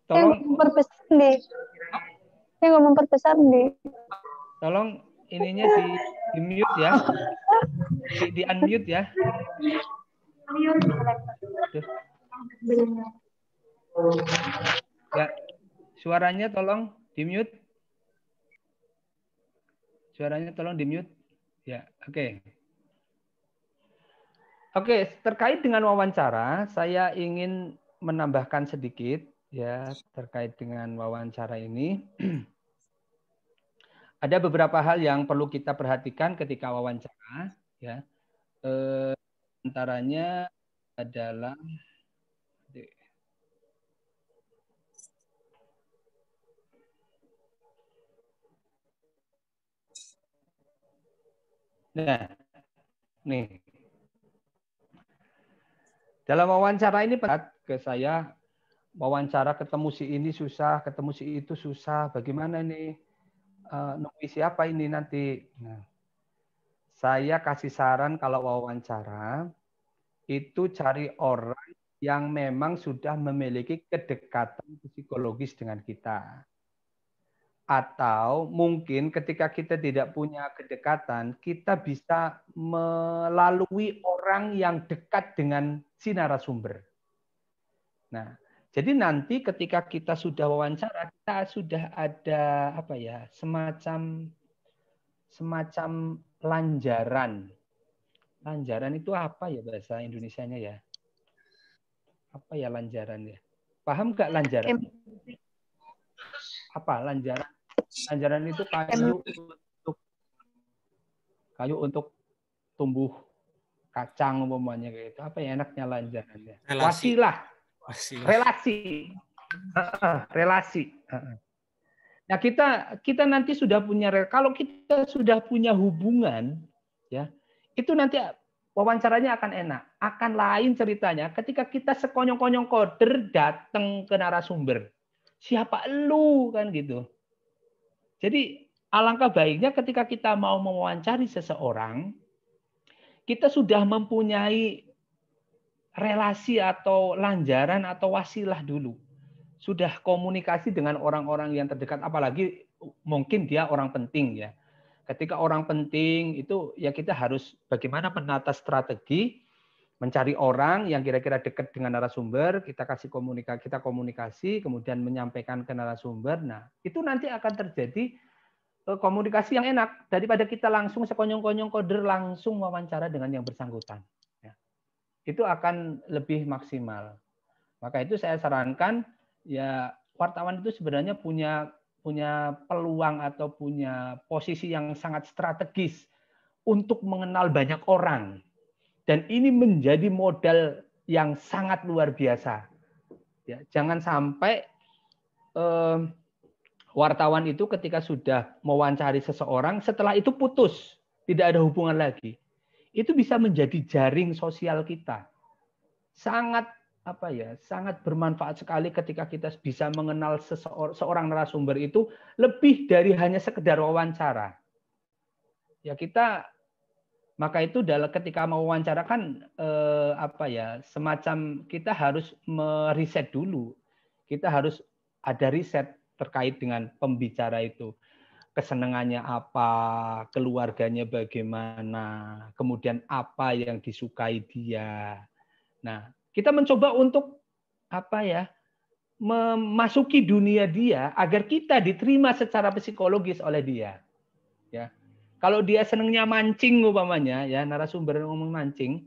Tolong memperbesar nih. Saya nggak memperbesar nih. Tolong ininya di mute ya. Di unmute ya. Ya, suaranya tolong di mute. Suaranya tolong di mute. Ya, oke. Oke, terkait dengan wawancara, saya ingin menambahkan sedikit ya terkait dengan wawancara ini. Ada beberapa hal yang perlu kita perhatikan ketika wawancara ya. Antaranya adalah nah, nih. Dalam wawancara ini ke saya, wawancara ketemu si ini susah, ketemu si itu susah. Bagaimana nih? Nunggu siapa ini nanti? Nah, saya kasih saran kalau wawancara itu cari orang yang memang sudah memiliki kedekatan psikologis dengan kita. Atau mungkin ketika kita tidak punya kedekatan, kita bisa melalui orang yang dekat dengan si narasumber. Nah, jadi nanti ketika kita sudah wawancara, kita sudah ada apa ya, semacam lanjaran. Lanjaran itu apa ya bahasa Indonesianya ya? Apa ya lanjaran ya? Paham nggak lanjaran? Apa lanjaran? Lanjaran itu kayu untuk tumbuh kacang umpamanya gitu. Apa ya enaknya lanjarannya? Wasilah. Relasi. Nah, kita nanti sudah punya kalau kita sudah punya hubungan ya, itu nanti wawancaranya akan enak. Akan lain ceritanya ketika kita sekonyong-konyong koder datang ke narasumber. Siapa lu kan gitu. Jadi alangkah baiknya ketika kita mau mewawancari seseorang, kita sudah mempunyai relasi atau lanjaran atau wasilah dulu. Sudah komunikasi dengan orang-orang yang terdekat, apalagi mungkin dia orang penting ya. Ketika orang penting itu ya kita harus bagaimana menata strategi, mencari orang yang kira-kira dekat dengan narasumber, kita komunikasi, kemudian menyampaikan ke narasumber. Nah, itu nanti akan terjadi komunikasi yang enak daripada kita langsung sekonyong-konyong koder langsung wawancara dengan yang bersangkutan. Ya. Itu akan lebih maksimal. Maka itu saya sarankan ya wartawan itu sebenarnya punya peluang atau punya posisi yang sangat strategis untuk mengenal banyak orang. Dan ini menjadi modal yang sangat luar biasa. Ya, jangan sampai wartawan itu ketika sudah mewawancari seseorang, setelah itu putus, tidak ada hubungan lagi. Itu bisa menjadi jaring sosial kita. Sangat sangat bermanfaat sekali ketika kita bisa mengenal seorang narasumber itu lebih dari hanya sekedar wawancara. Ya maka itu ketika mau wawancara kan semacam kita harus meriset dulu. Kita harus ada riset terkait dengan pembicara itu. Kesenangannya apa, keluarganya bagaimana, kemudian apa yang disukai dia. Nah, kita mencoba untuk memasuki dunia dia agar kita diterima secara psikologis oleh dia. Ya. Kalau dia senangnya mancing umpamanya, ya narasumber ngomong mancing,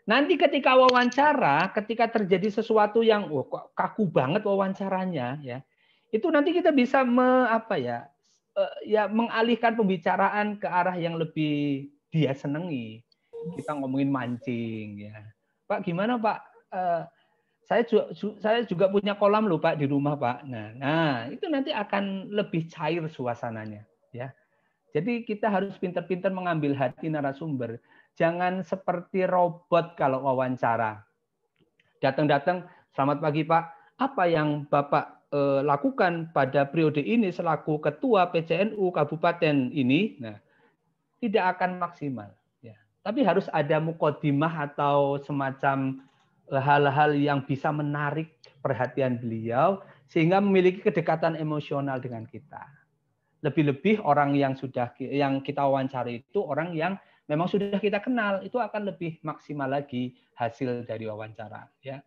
nanti ketika wawancara, ketika terjadi sesuatu yang kok kaku banget wawancaranya, ya, itu nanti kita bisa mengalihkan pembicaraan ke arah yang lebih dia senangi. Kita ngomongin mancing, ya. Pak gimana Pak? Saya juga punya kolam loh Pak di rumah Pak. Nah itu nanti akan lebih cair suasananya, ya. Jadi kita harus pintar-pintar mengambil hati narasumber. Jangan seperti robot kalau wawancara. Datang-datang, selamat pagi Pak. Apa yang Bapak lakukan pada periode ini selaku Ketua PCNU Kabupaten ini? Nah, tidak akan maksimal. Ya. Tapi harus ada mukodimah atau semacam hal-hal yang bisa menarik perhatian beliau sehingga memiliki kedekatan emosional dengan kita. Lebih-lebih orang yang kita wawancari itu orang yang memang sudah kita kenal, itu akan lebih maksimal lagi hasil dari wawancara. Ya.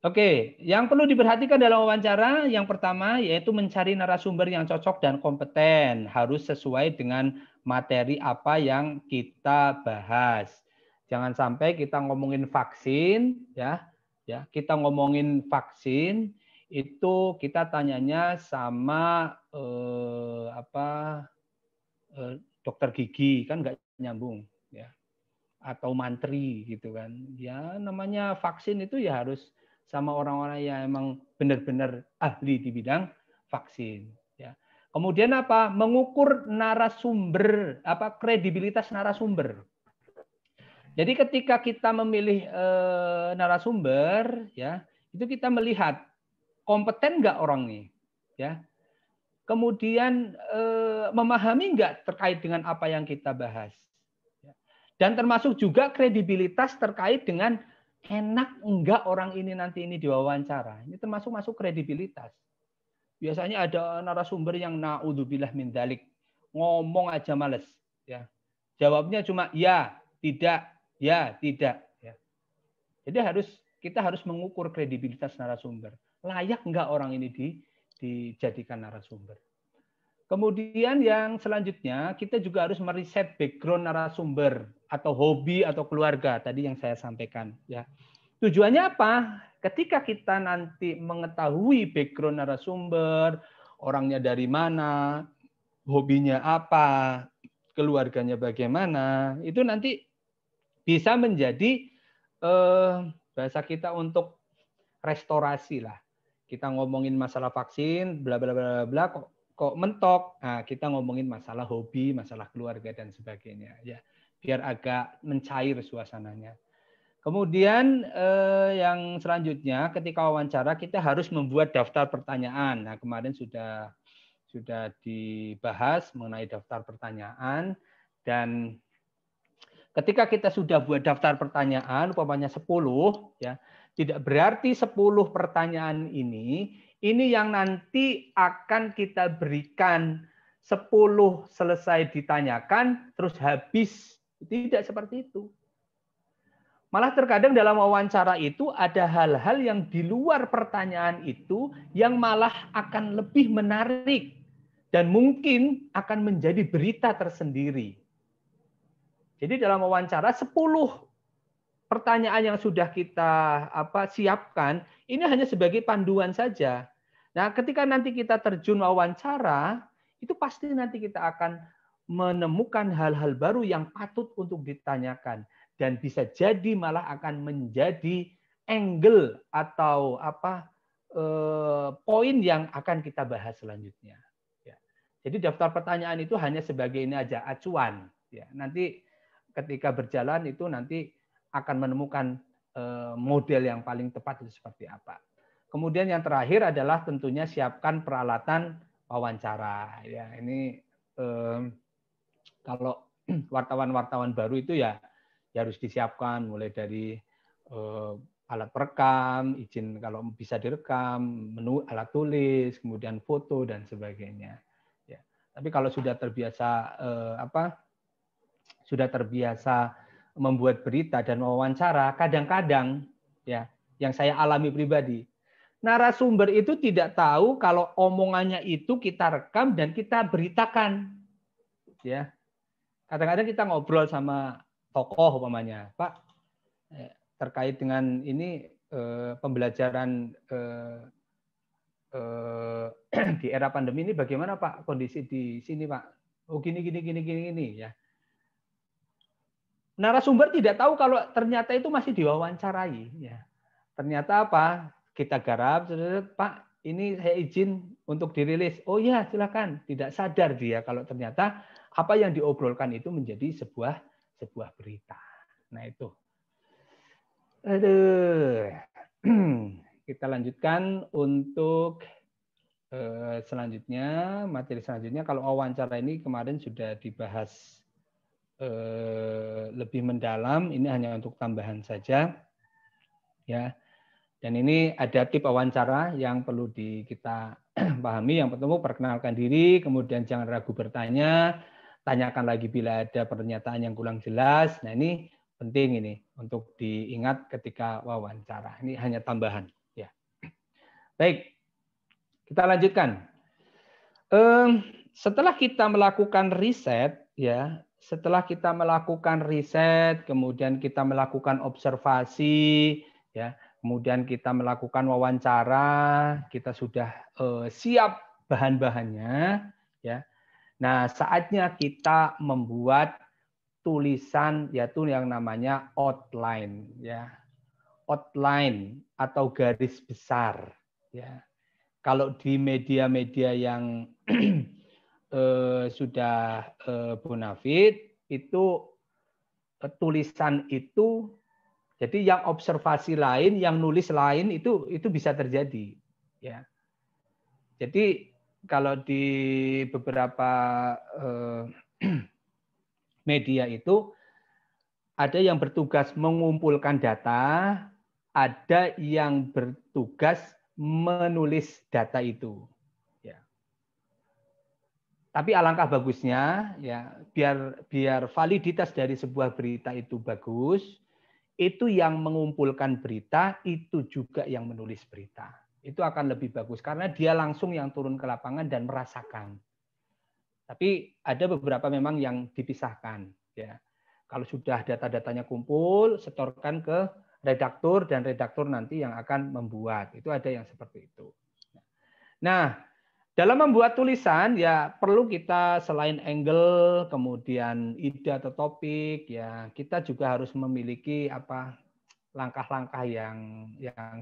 Oke, yang perlu diperhatikan dalam wawancara yang pertama yaitu mencari narasumber yang cocok dan kompeten, harus sesuai dengan materi apa yang kita bahas. Jangan sampai kita ngomongin vaksin, ya kita ngomongin vaksin itu kita tanyanya sama dokter gigi kan nggak nyambung, ya, atau mantri gitu kan. Ya namanya vaksin itu ya harus sama orang-orang yang emang benar-benar ahli di bidang vaksin. Ya. Kemudian apa? Mengukur narasumber, kredibilitas narasumber. Jadi ketika kita memilih narasumber, ya itu kita melihat kompeten nggak orang nih, ya. Kemudian memahami nggak terkait dengan apa yang kita bahas. Dan termasuk juga kredibilitas terkait dengan enak enggak orang ini nanti ini diwawancara. Ini termasuk masuk kredibilitas. Biasanya ada narasumber yang naudzubillah min dzalik, ngomong aja males, ya. Jawabnya cuma ya, tidak, ya, tidak, ya. Jadi kita harus mengukur kredibilitas narasumber. Layak enggak orang ini dijadikan narasumber. Kemudian yang selanjutnya kita juga harus meriset background narasumber atau hobi atau keluarga tadi yang saya sampaikan, ya. Tujuannya apa? Ketika kita nanti mengetahui background narasumber, orangnya dari mana, hobinya apa, keluarganya bagaimana, itu nanti bisa menjadi bahasa kita untuk restorasi lah. Kita ngomongin masalah vaksin, bla bla bla bla, kok mentok. Nah, kita ngomongin masalah hobi, masalah keluarga dan sebagainya, ya. Biar agak mencair suasananya. Kemudian yang selanjutnya ketika wawancara kita harus membuat daftar pertanyaan. Nah, kemarin sudah dibahas mengenai daftar pertanyaan, dan ketika kita sudah buat daftar pertanyaan umpamanya 10, ya, tidak berarti 10 pertanyaan ini yang nanti akan kita berikan 10 selesai ditanyakan terus habis. Tidak seperti itu. Malah terkadang dalam wawancara itu ada hal-hal yang di luar pertanyaan itu yang malah akan lebih menarik dan mungkin akan menjadi berita tersendiri. Jadi dalam wawancara 10 pertanyaan yang sudah kita siapkan ini hanya sebagai panduan saja. Nah, ketika nanti kita terjun wawancara, itu pasti nanti kita akan menemukan hal-hal baru yang patut untuk ditanyakan. Dan bisa jadi malah akan menjadi angle atau poin yang akan kita bahas selanjutnya. Ya. Jadi daftar pertanyaan itu hanya sebagai ini aja acuan. Ya. Nanti ketika berjalan itu nanti akan menemukan model yang paling tepat itu seperti apa. Kemudian yang terakhir adalah tentunya siapkan peralatan wawancara. Ya, ini kalau wartawan-wartawan baru itu ya harus disiapkan mulai dari alat perekam, izin kalau bisa direkam, menu alat tulis, kemudian foto dan sebagainya. Ya. Tapi kalau sudah terbiasa membuat berita dan wawancara, kadang-kadang ya yang saya alami pribadi, narasumber itu tidak tahu kalau omongannya itu kita rekam dan kita beritakan. Ya. Kadang-kadang kita ngobrol sama tokoh umpamanya, Pak, terkait dengan ini pembelajaran di era pandemi ini bagaimana Pak kondisi di sini Pak? Oh gini ya. narasumber tidak tahu kalau ternyata itu masih diwawancarai. Ya. Ternyata apa? Kita garap, Pak, ini saya izin untuk dirilis. Oh ya, silakan. Tidak sadar dia kalau ternyata apa yang diobrolkan itu menjadi sebuah berita. Nah itu. Aduh. Kita lanjutkan untuk selanjutnya, materi selanjutnya. Kalau wawancara ini kemarin sudah dibahas lebih mendalam. Ini hanya untuk tambahan saja, ya. Dan ini ada tip wawancara yang perlu kita pahami. Yang pertama, perkenalkan diri, kemudian jangan ragu bertanya, tanyakan lagi bila ada pernyataan yang kurang jelas. Nah ini penting ini untuk diingat ketika wawancara. Ini hanya tambahan. Ya. Baik, kita lanjutkan. Setelah kita melakukan riset, ya, kemudian kita melakukan observasi, ya, kemudian kita melakukan wawancara, kita sudah siap bahan-bahannya, ya. Nah, saatnya kita membuat tulisan, yaitu yang namanya outline, ya, outline atau garis besar, ya. Kalau di media-media yang sudah bonafit, itu tulisan itu, jadi yang observasi lain, yang nulis lain itu bisa terjadi, ya. Jadi kalau di beberapa media itu ada yang bertugas mengumpulkan data, ada yang bertugas menulis data itu. Ya. Tapi alangkah bagusnya, ya, biar validitas dari sebuah berita itu bagus, itu yang mengumpulkan berita, itu juga yang menulis berita. Itu akan lebih bagus karena dia langsung yang turun ke lapangan dan merasakan. Tapi ada beberapa memang yang dipisahkan. Ya. Kalau sudah data-datanya kumpul, setorkan ke redaktur dan redaktur nanti yang akan membuat. Itu ada yang seperti itu. Nah, dalam membuat tulisan ya perlu kita selain angle, kemudian ide atau topik, ya kita juga harus memiliki apa langkah-langkah yang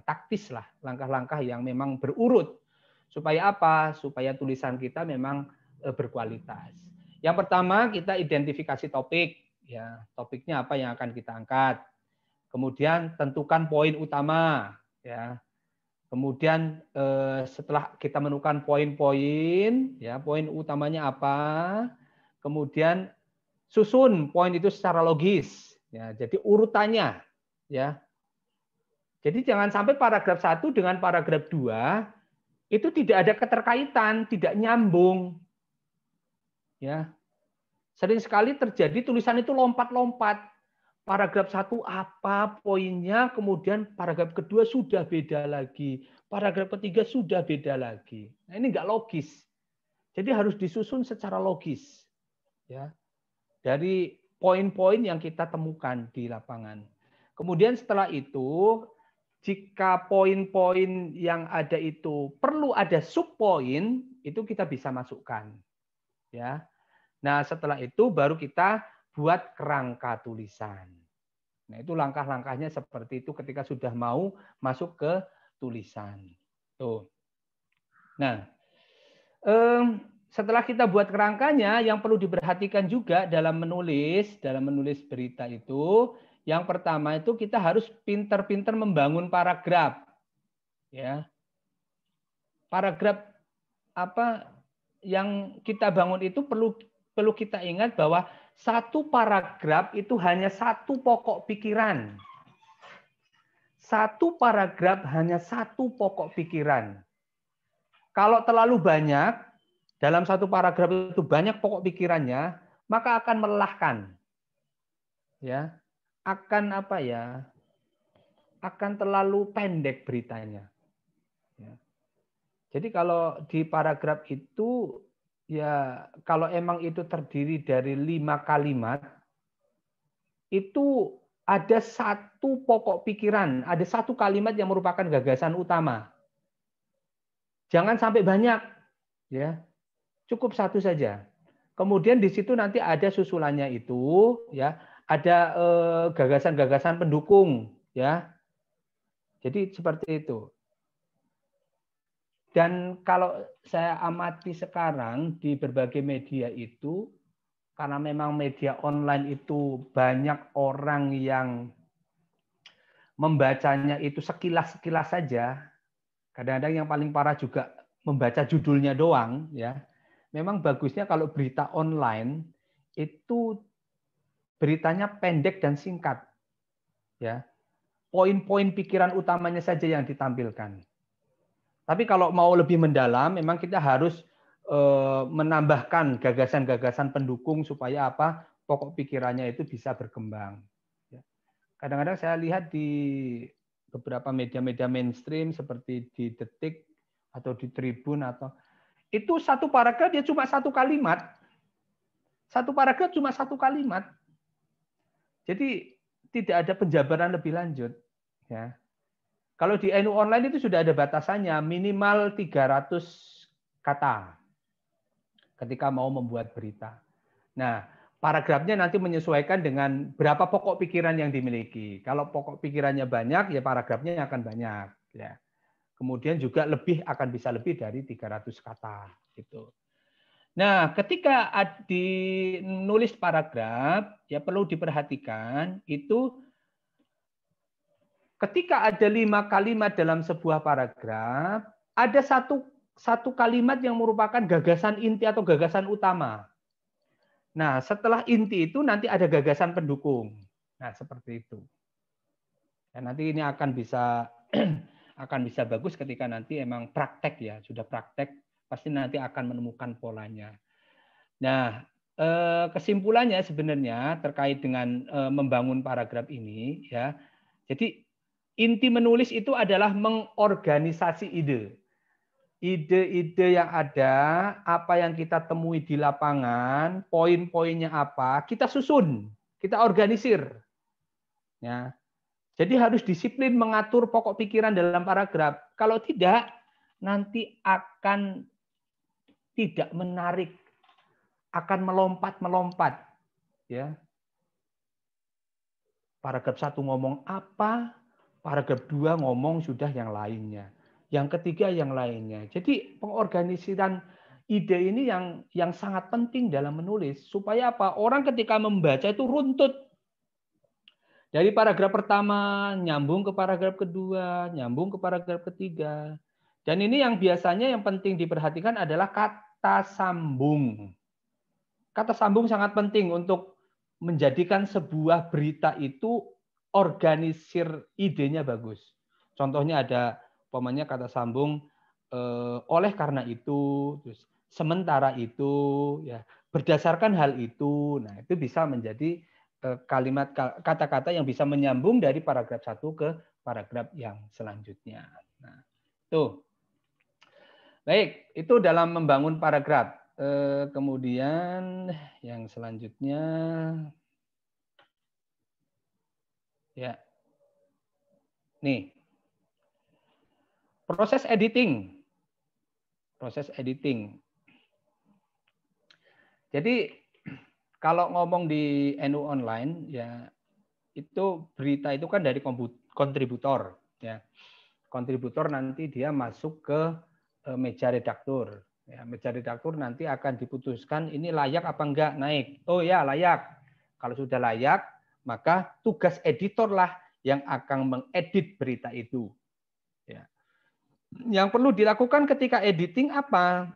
taktis lah, langkah-langkah yang memang berurut. Supaya apa? Supaya tulisan kita memang berkualitas. Yang pertama kita identifikasi topik, ya topiknya apa yang akan kita angkat. Kemudian tentukan poin utama, ya. Kemudian setelah kita menemukan poin-poin, ya poin utamanya apa, kemudian susun poin itu secara logis, ya. Jadi urutannya, ya. Jadi jangan sampai paragraf 1 dengan paragraf 2 itu tidak ada keterkaitan, tidak nyambung, ya. Sering sekali terjadi tulisan itu lompat-lompat. Paragraf 1 apa poinnya, kemudian paragraf kedua sudah beda lagi. Paragraf ketiga sudah beda lagi. Nah, ini enggak logis. Jadi harus disusun secara logis. Ya. Dari poin-poin yang kita temukan di lapangan. Kemudian setelah itu, jika poin-poin yang ada itu perlu ada subpoin, itu kita bisa masukkan. Ya. Nah, setelah itu baru kita buat kerangka tulisan. Nah, itu langkah-langkahnya seperti itu ketika sudah mau masuk ke tulisan. Tuh. Nah, setelah kita buat kerangkanya, yang perlu diperhatikan juga dalam menulis berita itu, yang pertama itu kita harus pintar-pintar membangun paragraf. Ya. Paragraf apa yang kita bangun itu perlu kita ingat bahwa satu paragraf itu hanya satu pokok pikiran. Satu paragraf hanya satu pokok pikiran. Kalau terlalu banyak, dalam satu paragraf itu banyak pokok pikirannya, maka akan melelahkan. Ya. Akan apa ya? Akan terlalu pendek beritanya. Ya. Jadi kalau di paragraf itu ya, kalau emang itu terdiri dari 5 kalimat, itu ada satu pokok pikiran, ada satu kalimat yang merupakan gagasan utama. Jangan sampai banyak, ya. Cukup satu saja. Kemudian di situ nanti ada susulannya itu, ya. ada gagasan-gagasan pendukung, ya. Jadi seperti itu. Dan kalau saya amati sekarang di berbagai media itu, karena memang media online itu banyak orang yang membacanya itu sekilas-sekilas saja. Kadang-kadang yang paling parah juga membaca judulnya doang, ya. Memang bagusnya kalau berita online itu beritanya pendek dan singkat, ya. Poin-poin pikiran utamanya saja yang ditampilkan. Tapi kalau mau lebih mendalam, memang kita harus menambahkan gagasan-gagasan pendukung supaya apa pokok pikirannya itu bisa berkembang. Kadang-kadang saya lihat di beberapa media-media mainstream seperti di Detik atau di Tribun atau itu satu paragraf dia cuma satu kalimat. Satu paragraf cuma satu kalimat. Jadi tidak ada penjabaran lebih lanjut, ya. Kalau di NU online itu sudah ada batasannya, minimal 300 kata ketika mau membuat berita. Nah, paragrafnya nanti menyesuaikan dengan berapa pokok pikiran yang dimiliki. Kalau pokok pikirannya banyak, ya paragrafnya akan banyak. Ya. Kemudian juga akan bisa lebih dari 300 kata. Gitu. Nah, ketika nulis paragraf, ya perlu diperhatikan itu ketika ada 5 kalimat dalam sebuah paragraf, ada satu kalimat yang merupakan gagasan inti atau gagasan utama. Nah, setelah inti itu nanti ada gagasan pendukung. Nah, seperti itu. Dan nanti ini akan bisa bagus ketika nanti emang praktek ya, sudah praktek pasti nanti akan menemukan polanya. Nah, kesimpulannya sebenarnya terkait dengan membangun paragraf ini ya. Jadi inti menulis itu adalah mengorganisasi ide. Ide-ide yang ada, apa yang kita temui di lapangan, poin-poinnya apa, kita susun, kita organisir. Ya. Jadi harus disiplin mengatur pokok pikiran dalam paragraf. Kalau tidak, nanti akan tidak menarik, akan melompat-melompat. Ya. Paragraf 1 ngomong apa, paragraf 2 ngomong sudah yang lainnya. Yang ketiga yang lainnya. Jadi pengorganisiran ide ini yang sangat penting dalam menulis. Supaya apa? Orang ketika membaca itu runtut. Dari paragraf pertama, nyambung ke paragraf kedua, nyambung ke paragraf ketiga. Dan ini yang biasanya yang penting diperhatikan adalah kata sambung. Kata sambung sangat penting untuk menjadikan sebuah berita itu organisir idenya bagus. Contohnya ada umpamanya kata sambung oleh karena itu, terus sementara itu, ya berdasarkan hal itu. Nah, itu bisa menjadi kalimat kata-kata yang bisa menyambung dari paragraf 1 ke paragraf yang selanjutnya. Nah, tuh. Baik, itu dalam membangun paragraf. Kemudian yang selanjutnya ya. Nih. Proses editing. Proses editing. Jadi kalau ngomong di NU online ya itu berita itu kan dari kontributor ya. Kontributor nanti dia masuk ke meja redaktur. Ya, meja redaktur nanti akan diputuskan ini layak apa enggak naik. Oh ya, layak. Kalau sudah layak, maka tugas editor lah yang akan mengedit berita itu. Ya. Yang perlu dilakukan ketika editing apa?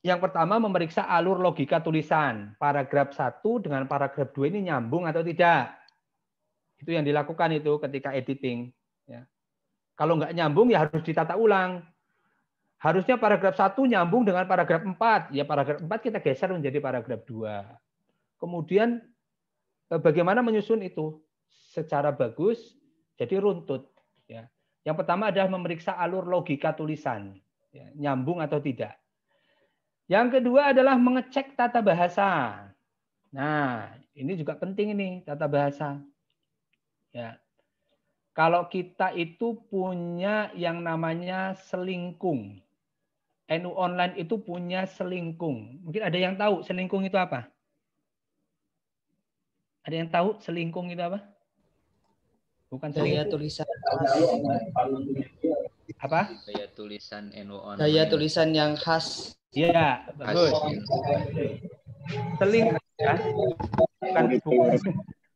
Yang pertama memeriksa alur logika tulisan. Paragraf 1 dengan paragraf 2 ini nyambung atau tidak. Itu yang dilakukan itu ketika editing. Ya. Kalau nggak nyambung ya harus ditata ulang. Harusnya paragraf 1 nyambung dengan paragraf 4. Ya paragraf 4 kita geser menjadi paragraf 2. Kemudian bagaimana menyusun itu? Secara bagus, jadi runtut. Ya. Yang pertama adalah memeriksa alur logika tulisan. Ya, nyambung atau tidak. Yang kedua adalah mengecek tata bahasa. Nah, ini juga penting ini, tata bahasa. Ya. Kalau kita itu punya yang namanya selingkung. NU online itu punya selingkung. Mungkin ada yang tahu selingkung itu apa? Ada yang tahu selingkung itu apa? Bukan Gaya selingkuh. tulisan. Apa? Gaya tulisan NU online. Gaya tulisan yang khas. Iya, bagus. Khas. Selingkuh ya.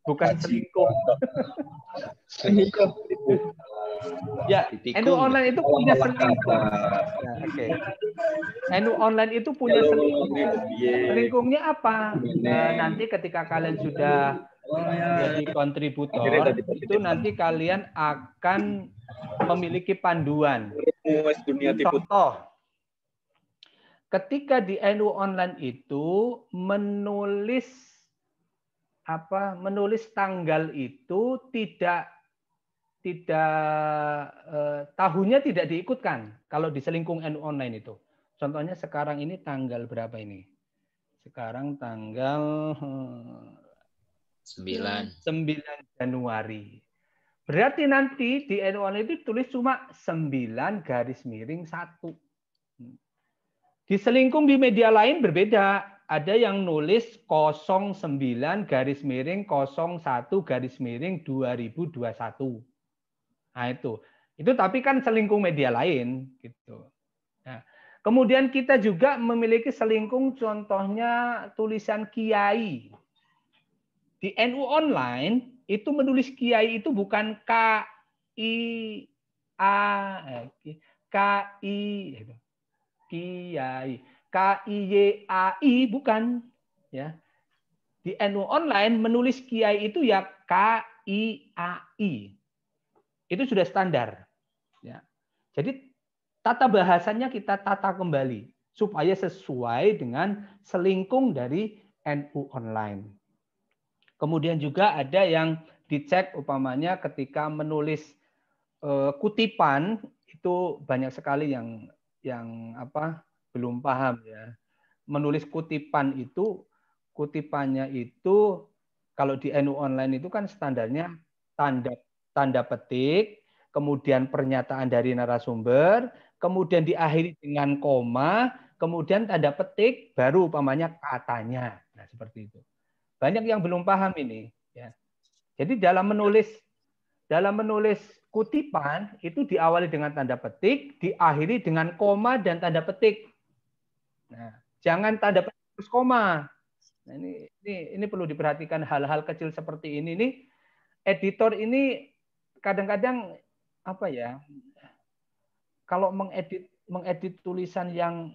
Bukan selingkuh. Ya, NU online itu punya selingkuh. Ya, oke. NU online itu punya selingkuh. Selingkuhnya apa? Nanti ketika kalian sudah jadi kontributor, itu nanti kalian akan memiliki panduan. Contoh, ketika di NU online itu menulis tanggal itu tidak tahunnya tidak diikutkan kalau di selingkung NU online itu. Contohnya sekarang ini tanggal berapa ini? Sekarang tanggal 9 Januari. Berarti nanti di NU online itu tulis cuma 9-1. Di selingkung di media lain berbeda. Ada yang nulis 09-01-2021. Nah, itu tapi kan selingkung media lain gitu. Nah, kemudian kita juga memiliki selingkung, contohnya tulisan kiai. Di NU online itu menulis kiai itu bukan kiai, kiai, KIYAI, bukan ya. Di NU online menulis kiai itu ya KIAI. Itu sudah standar. Ya. Jadi tata bahasanya kita tata kembali supaya sesuai dengan selingkung dari NU online. Kemudian juga ada yang dicek umpamanya ketika menulis kutipan itu banyak sekali yang belum paham ya. Menulis kutipannya itu kalau di NU online itu kan standarnya tanda petik, kemudian pernyataan dari narasumber, kemudian diakhiri dengan koma, kemudian tanda petik, baru umpamanya katanya. Nah, seperti itu. Banyak yang belum paham ini. Ya. Jadi dalam menulis kutipan itu diawali dengan tanda petik, diakhiri dengan koma dan tanda petik. Nah, jangan tanda petik terus koma. Nah, ini perlu diperhatikan hal-hal kecil seperti ini. Nih, editor ini kadang-kadang kalau mengedit tulisan yang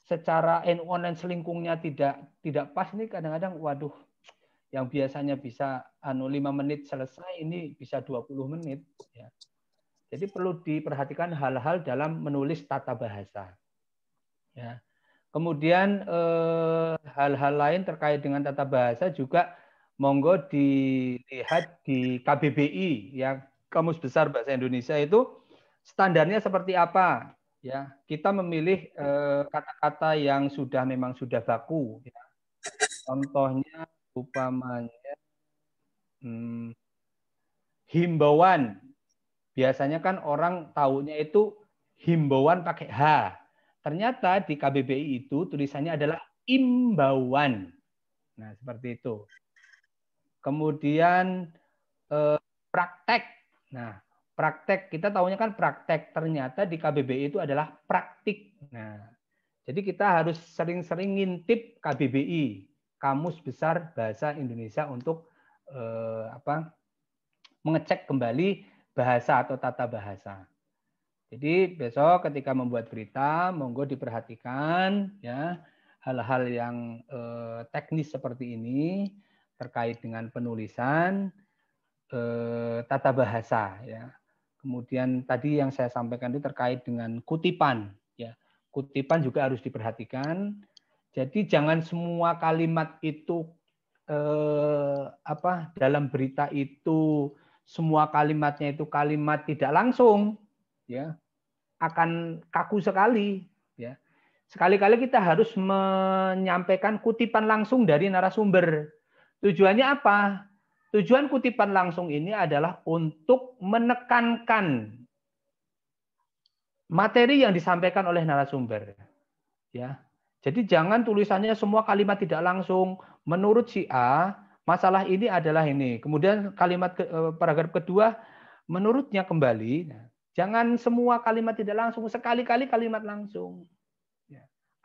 secara NU online selingkungnya tidak pas, ini kadang-kadang waduh, yang biasanya bisa 5 menit selesai ini bisa 20 menit ya. Jadi perlu diperhatikan hal-hal dalam menulis tata bahasa. Ya. Kemudian hal-hal lain terkait dengan tata bahasa juga monggo dilihat di KBBI ya, Kamus Besar Bahasa Indonesia itu standarnya seperti apa ya. Kita memilih kata-kata yang memang sudah baku ya. Contohnya umpamanya himbauan. Biasanya kan orang taunya itu himbauan pakai H. Ternyata di KBBI itu tulisannya adalah imbauan. Nah, seperti itu. Kemudian praktek. Nah, praktek kita tahunya kan praktek. Ternyata di KBBI itu adalah praktik. Nah, jadi kita harus sering-sering ngintip KBBI, Kamus Besar Bahasa Indonesia, untuk mengecek kembali bahasa atau tata bahasa. Jadi besok ketika membuat berita, monggo diperhatikan ya hal-hal yang teknis seperti ini terkait dengan penulisan, tata bahasa ya. Kemudian tadi yang saya sampaikan itu terkait dengan kutipan ya. Kutipan juga harus diperhatikan. Jadi jangan semua kalimat itu dalam berita itu semua kalimatnya itu kalimat tidak langsung ya, akan kaku sekali ya. Sekali-kali kita harus menyampaikan kutipan langsung dari narasumber. Tujuannya apa? Tujuan kutipan langsung ini adalah untuk menekankan materi yang disampaikan oleh narasumber ya. Jadi jangan tulisannya semua kalimat tidak langsung. Menurut si A, masalah ini adalah ini. Kemudian paragraf kedua, menurutnya kembali, jangan semua kalimat tidak langsung, sekali-kali kalimat langsung.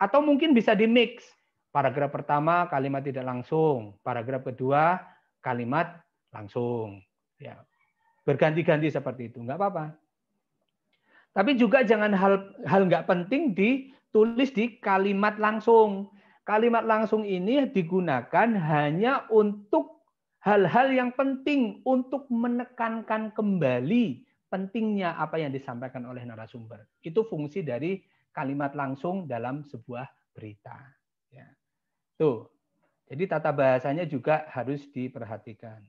Atau mungkin bisa di-mix. Paragraf pertama kalimat tidak langsung, paragraf kedua kalimat langsung. Ya. Berganti-ganti seperti itu, nggak apa-apa. Tapi juga jangan hal nggak penting ditulis di kalimat langsung. Kalimat langsung ini digunakan hanya untuk hal-hal yang penting, untuk menekankan kembali pentingnya apa yang disampaikan oleh narasumber. Itu fungsi dari kalimat langsung dalam sebuah berita. Ya. Tuh. Jadi tata bahasanya juga harus diperhatikan.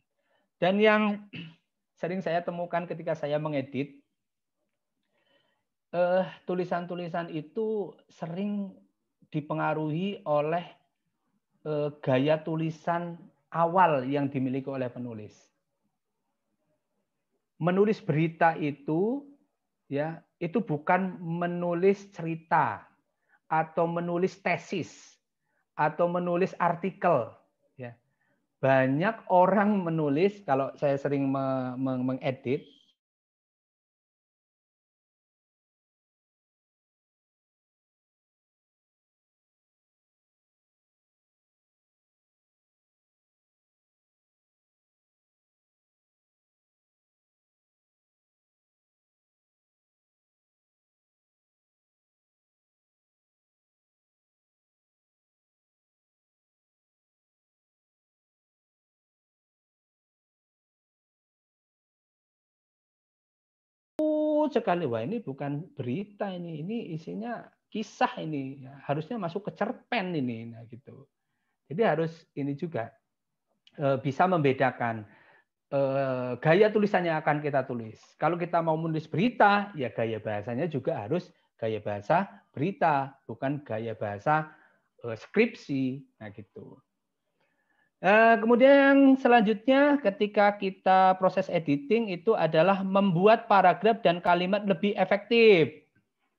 Dan yang sering saya temukan ketika saya mengedit, tulisan-tulisan itu sering dipengaruhi oleh gaya tulisan awal yang dimiliki oleh penulis. Menulis berita itu, ya, itu bukan menulis cerita atau menulis tesis atau menulis artikel. Ya. Banyak orang menulis, kalau saya sering mengedit, sekali, wah ini bukan berita ini isinya kisah ini, harusnya masuk ke cerpen ini, nah gitu. Jadi harus ini juga bisa membedakan gaya tulisannya akan kita tulis. Kalau kita mau menulis berita, ya gaya bahasanya juga harus gaya bahasa berita, bukan gaya bahasa skripsi, nah gitu. Kemudian yang selanjutnya ketika kita proses editing itu adalah membuat paragraf dan kalimat lebih efektif.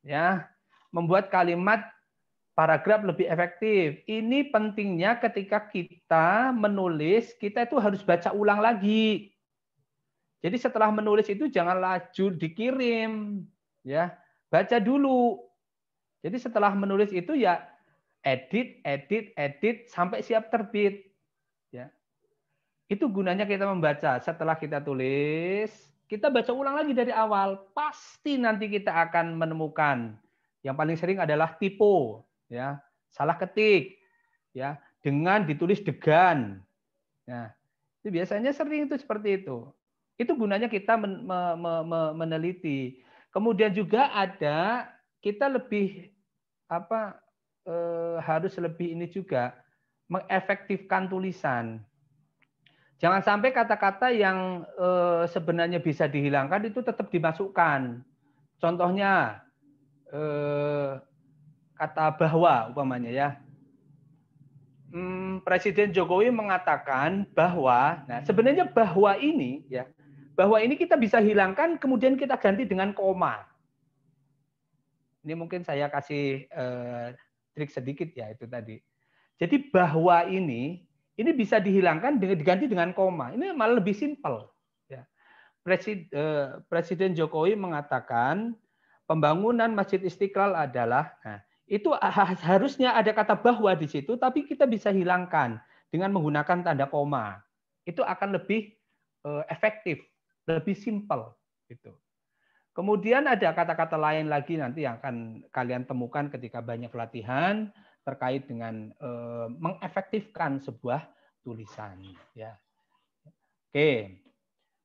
Ya, membuat kalimat paragraf lebih efektif. Ini pentingnya ketika kita menulis, kita itu harus baca ulang lagi. Jadi setelah menulis itu jangan laju dikirim, ya. Baca dulu. Jadi setelah menulis itu ya edit sampai siap terbit. Ya. Itu gunanya kita membaca. Setelah kita tulis, kita baca ulang lagi dari awal. Pasti nanti kita akan menemukan. Yang paling sering adalah typo, ya, salah ketik, ya, dengan ditulis degan. Ya, itu biasanya sering itu seperti itu. Itu gunanya kita meneliti. Kemudian juga ada kita lebih harus lebih ini juga mengefektifkan tulisan. Jangan sampai kata-kata yang sebenarnya bisa dihilangkan itu tetap dimasukkan. Contohnya kata bahwa umpamanya ya. Presiden Jokowi mengatakan bahwa, nah sebenarnya bahwa ini ya, bahwa ini kita bisa hilangkan kemudian kita ganti dengan koma. Ini mungkin saya kasih trik sedikit ya itu tadi. Jadi bahwa ini bisa dihilangkan dengan diganti dengan koma. Ini malah lebih simpel. Ya. Presiden Jokowi mengatakan pembangunan Masjid Istiqlal adalah, nah, itu harusnya ada kata bahwa di situ, tapi kita bisa hilangkan dengan menggunakan tanda koma. Itu akan lebih efektif, lebih simpel. Gitu. Kemudian ada kata-kata lain lagi nanti yang akan kalian temukan ketika banyak latihan terkait dengan mengefektifkan sebuah tulisan. Ya. Oke.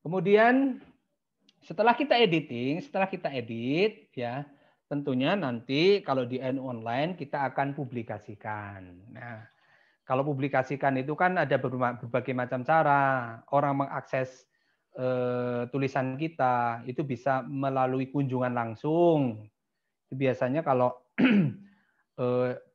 Kemudian setelah kita edit, ya. Tentunya nanti kalau di NU Online kita akan publikasikan. Nah, kalau publikasikan itu kan ada berbagai macam cara. Orang mengakses tulisan kita itu bisa melalui kunjungan langsung. Biasanya kalau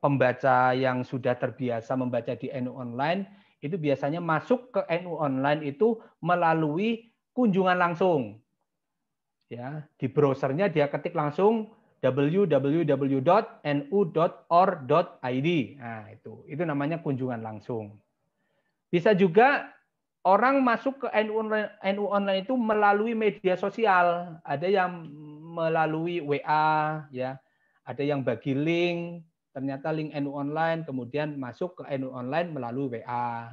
pembaca yang sudah terbiasa membaca di NU Online itu biasanya masuk ke NU Online itu melalui kunjungan langsung. Ya, di browsernya dia ketik langsung www.nu.or.id. Nah, itu namanya kunjungan langsung. Bisa juga orang masuk ke NU Online itu melalui media sosial. Ada yang melalui WA, ya. Ada yang bagi link, ternyata link NU Online, kemudian masuk ke NU Online melalui WA.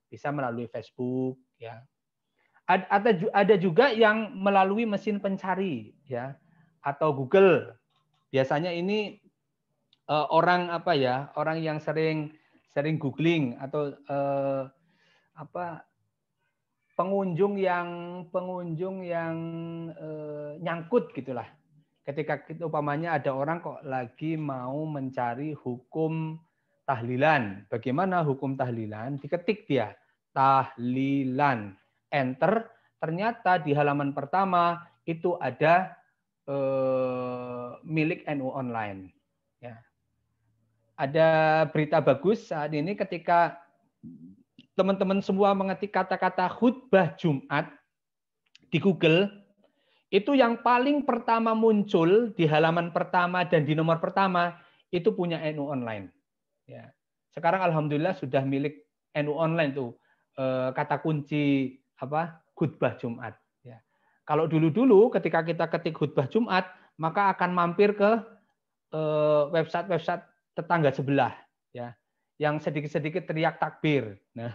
Bisa melalui Facebook, ya. Ada juga yang melalui mesin pencari, ya, atau Google. Biasanya ini orang apa ya, orang yang sering googling atau pengunjung yang nyangkut gitulah. Ketika kita umpamanya ada orang kok lagi mau mencari hukum tahlilan, bagaimana hukum tahlilan? Diketik dia tahlilan, enter, ternyata di halaman pertama itu ada milik NU Online. Ya. Ada berita bagus saat ini ketika teman-teman semua mengetik kata-kata khutbah Jumat di Google, itu yang paling pertama muncul di halaman pertama dan di nomor pertama itu punya NU Online. Ya. Sekarang alhamdulillah sudah milik NU Online tuh kata kunci khutbah Jumat. Ya. Kalau dulu-dulu ketika kita ketik khutbah Jumat, maka akan mampir ke website tetangga sebelah, ya, yang sedikit-sedikit teriak takbir. Nah,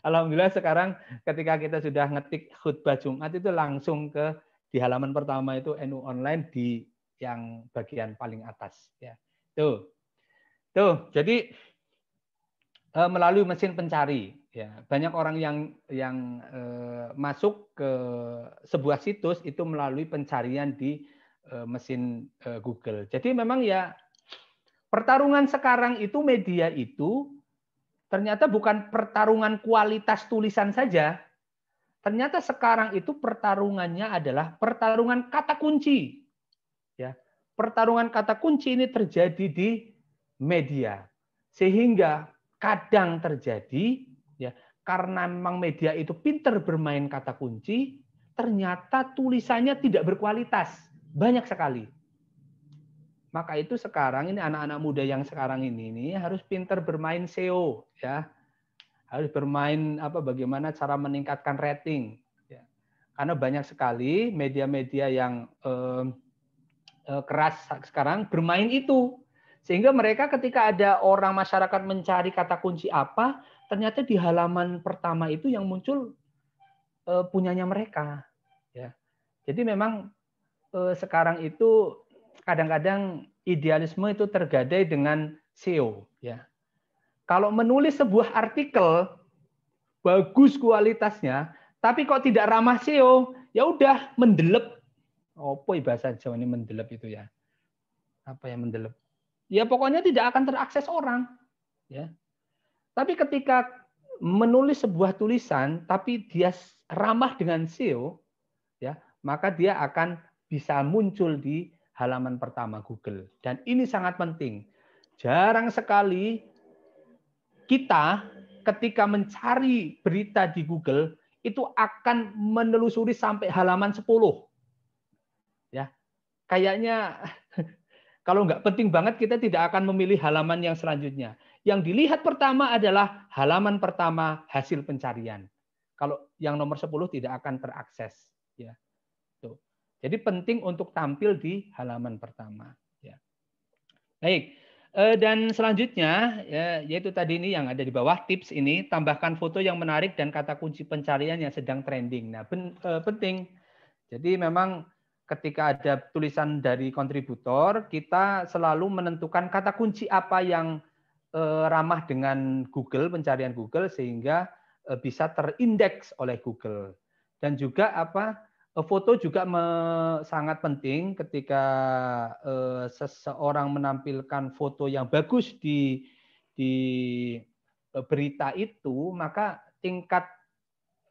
alhamdulillah sekarang ketika kita sudah ngetik khutbah Jumat itu langsung ke di halaman pertama itu NU Online di yang bagian paling atas, ya. Tuh. Jadi melalui mesin pencari, ya. Banyak orang yang masuk ke sebuah situs itu melalui pencarian di mesin Google. Jadi memang ya pertarungan sekarang itu media itu ternyata bukan pertarungan kualitas tulisan saja. Ternyata sekarang itu pertarungannya adalah pertarungan kata kunci. Ya, pertarungan kata kunci ini terjadi di media. Sehingga kadang terjadi ya karena memang media itu pinter bermain kata kunci, ternyata tulisannya tidak berkualitas. Banyak sekali. Maka itu sekarang ini anak-anak muda yang sekarang ini harus pinter bermain SEO, ya. Harus bermain bagaimana cara meningkatkan rating, ya. Karena banyak sekali media-media yang keras sekarang bermain itu, sehingga mereka ketika ada orang masyarakat mencari kata kunci apa, ternyata di halaman pertama itu yang muncul punyanya mereka, ya. Jadi memang sekarang itu kadang-kadang idealisme itu tergadai dengan SEO, ya. Kalau menulis sebuah artikel bagus kualitasnya, tapi kok tidak ramah SEO, ya udah mendelep. Apa bahasa Jawa ini mendelep itu ya? Apa yang mendelep? Ya pokoknya tidak akan terakses orang, ya. Tapi ketika menulis sebuah tulisan tapi dia ramah dengan SEO, ya, maka dia akan bisa muncul di halaman pertama Google. Dan ini sangat penting. Jarang sekali kita ketika mencari berita di Google itu akan menelusuri sampai halaman 10. Ya. Kayaknya kalau nggak penting banget kita tidak akan memilih halaman yang selanjutnya. Yang dilihat pertama adalah halaman pertama hasil pencarian. Kalau yang nomor 10 tidak akan terakses, ya. Tuh. Jadi penting untuk tampil di halaman pertama. Ya. Baik, dan selanjutnya yaitu tadi ini yang ada di bawah tips ini, tambahkan foto yang menarik dan kata kunci pencarian yang sedang trending. Nah, penting. Jadi memang ketika ada tulisan dari kontributor, kita selalu menentukan kata kunci apa yang ramah dengan Google, pencarian Google sehingga bisa terindeks oleh Google. Dan juga foto juga sangat penting ketika seseorang menampilkan foto yang bagus di berita itu, maka tingkat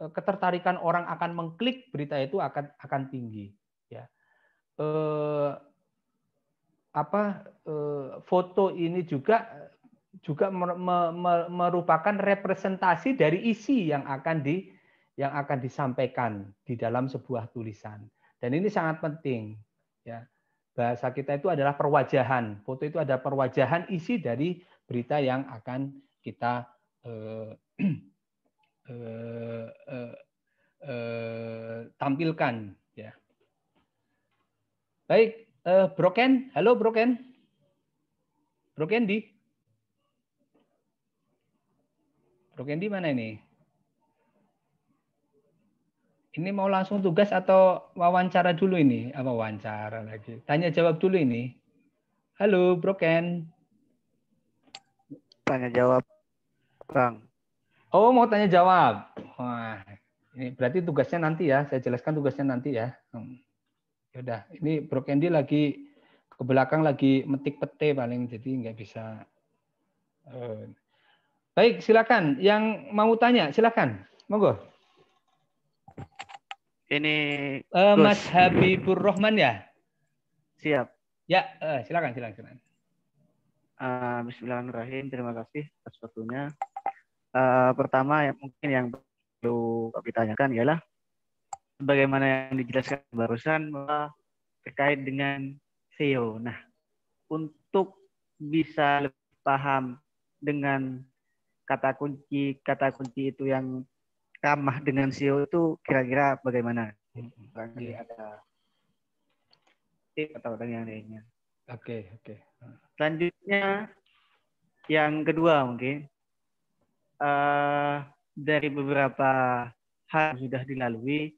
ketertarikan orang akan mengklik berita itu akan tinggi. Ya. Foto ini juga merupakan representasi dari isi yang akan disampaikan di dalam sebuah tulisan. Dan ini sangat penting. Ya. Bahasa kita itu adalah perwajahan. Foto itu ada perwajahan isi dari berita yang akan kita tampilkan ya. Baik, Broken, halo Broken. Broken di mana ini? Ini mau langsung tugas atau wawancara dulu ini? Apa wawancara lagi? Tanya jawab dulu ini. Halo, Broken. Tanya jawab, Bang. Oh, mau tanya jawab. Wah, ini berarti tugasnya nanti ya. Saya jelaskan tugasnya nanti ya. Yaudah, ini Broken lagi ke belakang lagi metik pete paling, jadi nggak bisa. Baik, silakan. Yang mau tanya, silakan. Monggo. Ini Mas Habibur Rahman ya? siap. Ya, silakan. Bismillahirrahmanirrahim. Terima kasih atas waktunya. Pertama yang mungkin yang perlu kami tanyakan ialah bagaimana yang dijelaskan barusan bahwa terkait dengan SEO. Nah, untuk bisa lebih paham dengan kata kunci itu yang ramah dengan SEO itu kira-kira bagaimana? Barangkali ada tips atau yang lainnya. Oke. Selanjutnya yang kedua mungkin dari beberapa hal yang sudah dilalui,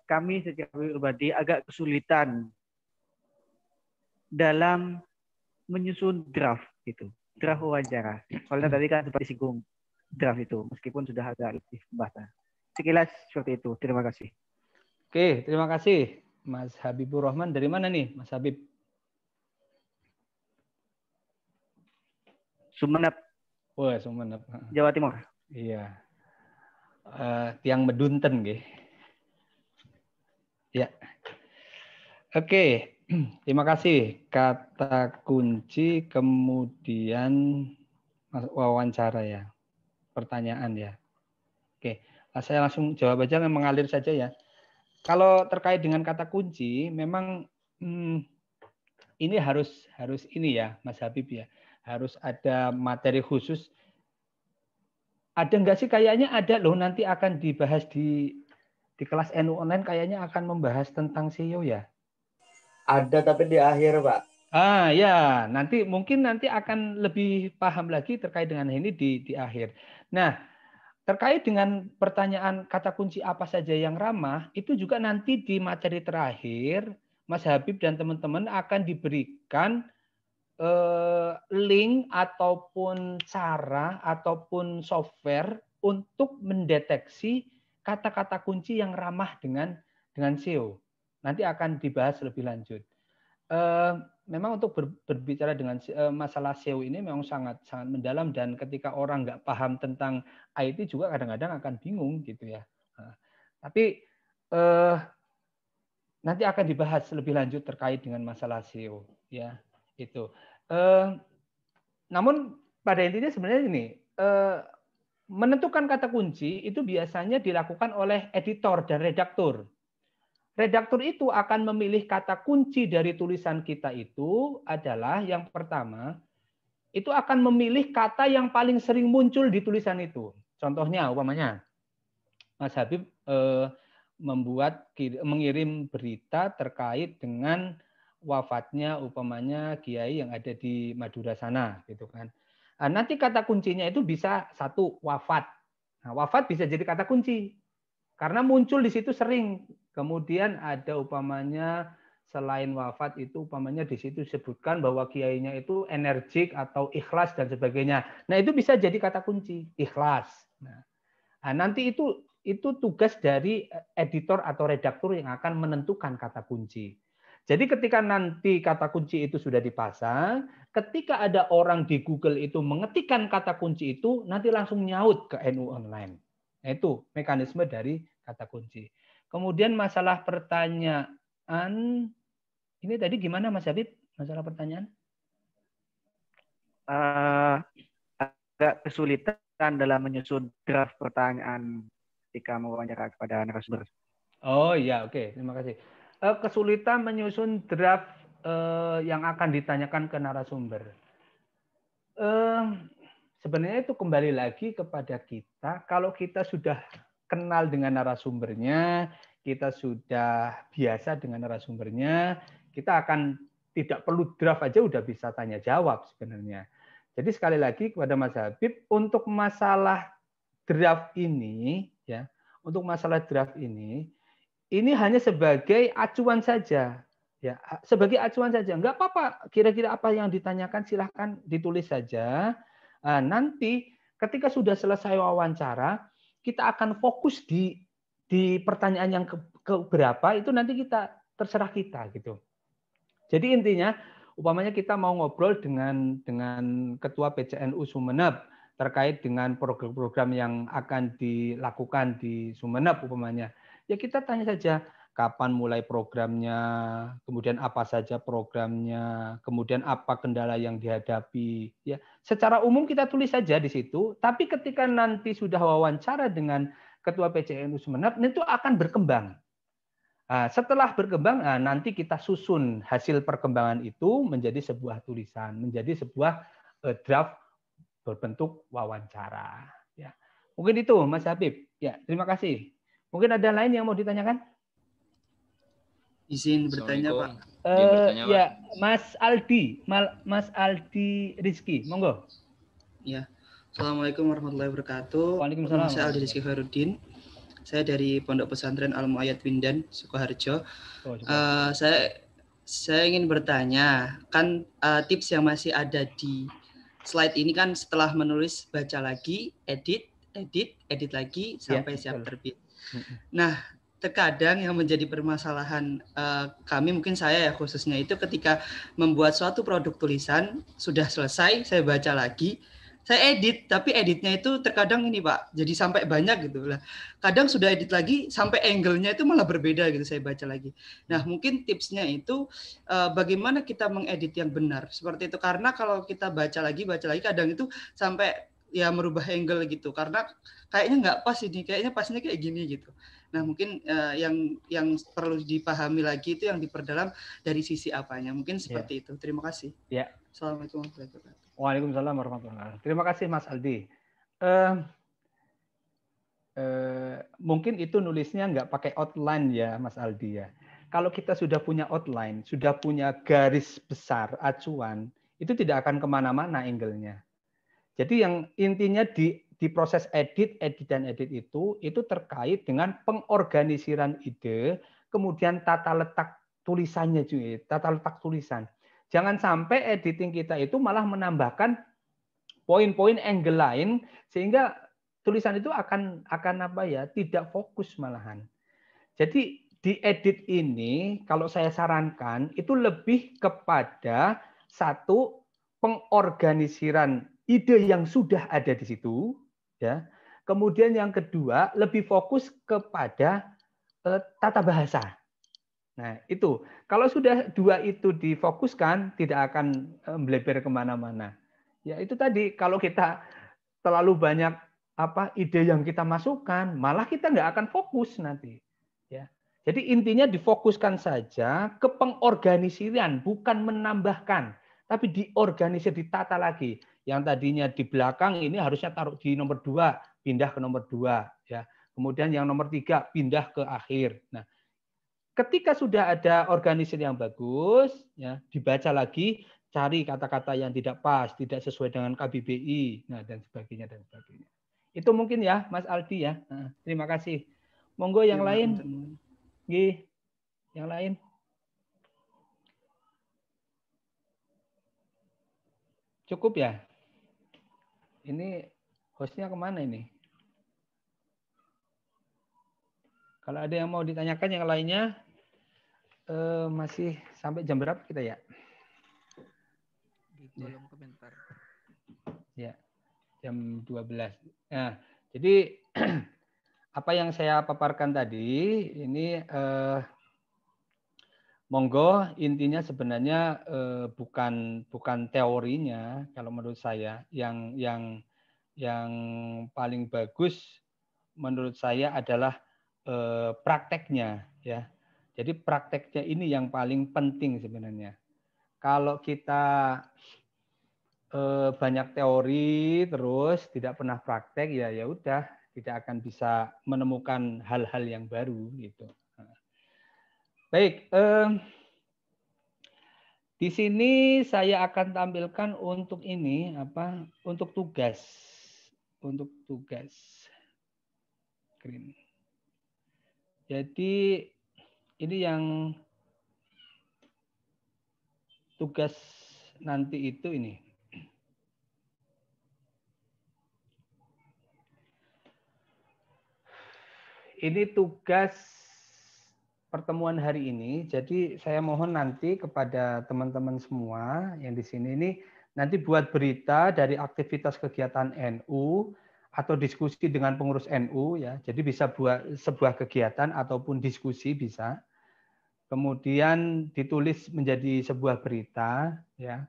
kami secara pribadi agak kesulitan dalam menyusun draft gitu, draft wawancara. Soalnya tadi kan seperti singgung draft itu, meskipun sudah ada lebih pembahasan. Sekilas seperti itu. Terima kasih. Oke, terima kasih Mas Habibur Rahman. Dari mana nih, Mas Habib? Sumeneb. Wah, Sumeneb. Jawa Timur. Iya. Tiang Medunten nggih. Ya. Oke, terima kasih. Kata kunci kemudian wawancara ya. Pertanyaan ya. Oke, saya langsung jawab aja, mengalir saja ya. Kalau terkait dengan kata kunci, memang ini harus ini ya, Mas Habib ya. Harus ada materi khusus. Ada nggak sih? Kayaknya ada loh, nanti akan dibahas di kelas NU online, kayaknya akan membahas tentang SEO ya. Ada tapi di akhir, Pak. Ya, mungkin nanti akan lebih paham lagi terkait dengan ini di akhir. Nah, terkait dengan pertanyaan kata kunci apa saja yang ramah, itu juga nanti di materi terakhir, Mas Habib dan teman-teman akan diberikan link ataupun cara ataupun software untuk mendeteksi kata-kata kunci yang ramah dengan SEO. Nanti akan dibahas lebih lanjut. Memang untuk berbicara dengan masalah SEO ini memang sangat mendalam, dan ketika orang nggak paham tentang IT juga kadang-kadang akan bingung gitu ya. Tapi nanti akan dibahas lebih lanjut terkait dengan masalah SEO ya itu. Namun pada intinya sebenarnya ini menentukan kata kunci itu biasanya dilakukan oleh editor dan redaktur. Redaktur itu akan memilih kata kunci dari tulisan kita itu adalah yang pertama, itu akan memilih kata yang paling sering muncul di tulisan itu. Contohnya, umpamanya, Mas Habib mengirim berita terkait dengan wafatnya umpamanya kiai yang ada di Madura sana, gitu kan. Nah, nanti kata kuncinya itu bisa satu wafat. Nah, wafat bisa jadi kata kunci karena muncul di situ sering. Kemudian ada umpamanya selain wafat itu umpamanya di situ disebutkan bahwa kiainya itu energik atau ikhlas dan sebagainya. Nah, itu bisa jadi kata kunci, ikhlas. Nah, nanti itu tugas dari editor atau redaktur yang akan menentukan kata kunci. Jadi ketika nanti kata kunci itu sudah dipasang, ketika ada orang di Google itu mengetikkan kata kunci itu, nanti langsung nyaut ke NU Online. Nah, itu mekanisme dari kata kunci. Kemudian masalah pertanyaan, ini tadi gimana Mas Habib? Masalah pertanyaan? Agak kesulitan dalam menyusun draft pertanyaan ketika mewawancara kepada narasumber. Oh iya, oke. Terima kasih. Kesulitan menyusun draft yang akan ditanyakan ke narasumber. Sebenarnya itu kembali lagi kepada kita. Kalau kita sudah kenal dengan narasumbernya, kita sudah biasa dengan narasumbernya, kita akan tidak perlu draft aja udah bisa tanya jawab sebenarnya. Jadi sekali lagi kepada Mas Habib, untuk masalah draft ini, ya, untuk masalah draft ini hanya sebagai acuan saja, ya, sebagai acuan saja. Enggak apa-apa. Kira-kira apa yang ditanyakan silahkan ditulis saja. Nah, nanti ketika sudah selesai wawancara, kita akan fokus di pertanyaan yang keberapa itu nanti kita terserah kita gitu. Jadi intinya, umpamanya kita mau ngobrol dengan Ketua PCNU Sumeneb terkait dengan program-program yang akan dilakukan di Sumeneb umpamanya. Ya kita tanya saja kapan mulai programnya, kemudian apa saja programnya, kemudian apa kendala yang dihadapi. Ya, secara umum kita tulis saja di situ. Tapi ketika nanti sudah wawancara dengan Ketua PCNU Sumeneb, itu akan berkembang. Nah, setelah berkembang, nanti kita susun hasil perkembangan itu menjadi sebuah tulisan, menjadi sebuah draft berbentuk wawancara. Ya, mungkin itu, Mas Habib. Ya, terima kasih. Mungkin ada lain yang mau ditanyakan? Izin bertanya, Pak. Ya, Mas Aldi Rizky, monggo. Ya. Assalamualaikum warahmatullahi wabarakatuh. Waalaikumsalam. Saya Aldi Rizky Khairuddin. Saya dari Pondok Pesantren Al Muayyad Windan, Sukoharjo. Saya ingin bertanya, kan tips yang masih ada di slide ini kan setelah menulis baca lagi, edit lagi sampai siap terbit. Nah, terkadang yang menjadi permasalahan kami, mungkin saya ya khususnya, itu ketika membuat suatu produk tulisan sudah selesai, saya baca lagi, saya edit, tapi editnya itu terkadang ini Pak, jadi sampai banyak gitu lah. Kadang sudah edit lagi, sampai angle-nya itu malah berbeda gitu, saya baca lagi. Nah, mungkin tipsnya itu bagaimana kita mengedit yang benar, seperti itu. Karena kalau kita baca lagi, kadang itu sampai ya merubah angle gitu, karena kayaknya nggak pas ini, kayaknya pasnya kayak gini gitu. Nah, mungkin yang perlu dipahami lagi itu yang diperdalam dari sisi apanya, mungkin seperti itu. Terima kasih. Ya. Assalamualaikum warahmatullahi wabarakatuh. Waalaikumsalam warahmatullahi wabarakatuh. Terima kasih Mas Aldi. Mungkin itu nulisnya nggak pakai outline ya Mas Aldi ya. Kalau kita sudah punya outline, sudah punya garis besar acuan, itu tidak akan kemana-mana angle-nya. Jadi yang intinya di proses edit itu terkait dengan pengorganisiran ide, kemudian tata letak tulisannya juga, tata letak tulisan. Jangan sampai editing kita itu malah menambahkan poin-poin angle lain sehingga tulisan itu akan apa ya, tidak fokus malahan. Jadi di edit ini kalau saya sarankan itu lebih kepada satu pengorganisiran ide yang sudah ada di situ ya. Kemudian yang kedua lebih fokus kepada tata bahasa. Nah, itu. Kalau sudah dua itu difokuskan, tidak akan melebar kemana-mana. Ya, itu tadi. Kalau kita terlalu banyak ide yang kita masukkan, malah kita nggak akan fokus nanti. Ya. Jadi intinya difokuskan saja ke pengorganisiran, bukan menambahkan. Tapi diorganisir, ditata lagi. Yang tadinya di belakang ini harusnya taruh di nomor 2, pindah ke nomor 2. Ya. Kemudian yang nomor 3, pindah ke akhir. Nah, ketika sudah ada organisasi yang bagus, ya, dibaca lagi, cari kata-kata yang tidak pas, tidak sesuai dengan KBBI, nah dan sebagainya dan sebagainya. Itu mungkin ya, Mas Aldi ya. Nah, terima kasih. Monggo yang lain. Gih, yang lain. Cukup ya? Ini hostnya kemana ini? Kalau ada yang mau ditanyakan yang lainnya, masih sampai jam berapa kita ya? Di kolom komentar. Ya, jam 12. Nah, jadi apa yang saya paparkan tadi ini monggo intinya sebenarnya bukan teorinya kalau menurut saya yang paling bagus menurut saya adalah prakteknya ya. Jadi prakteknya ini yang paling penting sebenarnya. Kalau kita banyak teori terus tidak pernah praktek ya udah tidak akan bisa menemukan hal-hal yang baru gitu. Baik, di sini saya akan tampilkan untuk ini apa? Untuk tugas, screen. Jadi ini yang tugas nanti itu ini. Ini tugas pertemuan hari ini. Jadi saya mohon nanti kepada teman-teman semua yang di sini ini nanti buat berita dari aktivitas kegiatan NU atau diskusi dengan pengurus NU ya. Jadi bisa buat sebuah kegiatan ataupun diskusi bisa. Kemudian ditulis menjadi sebuah berita ya.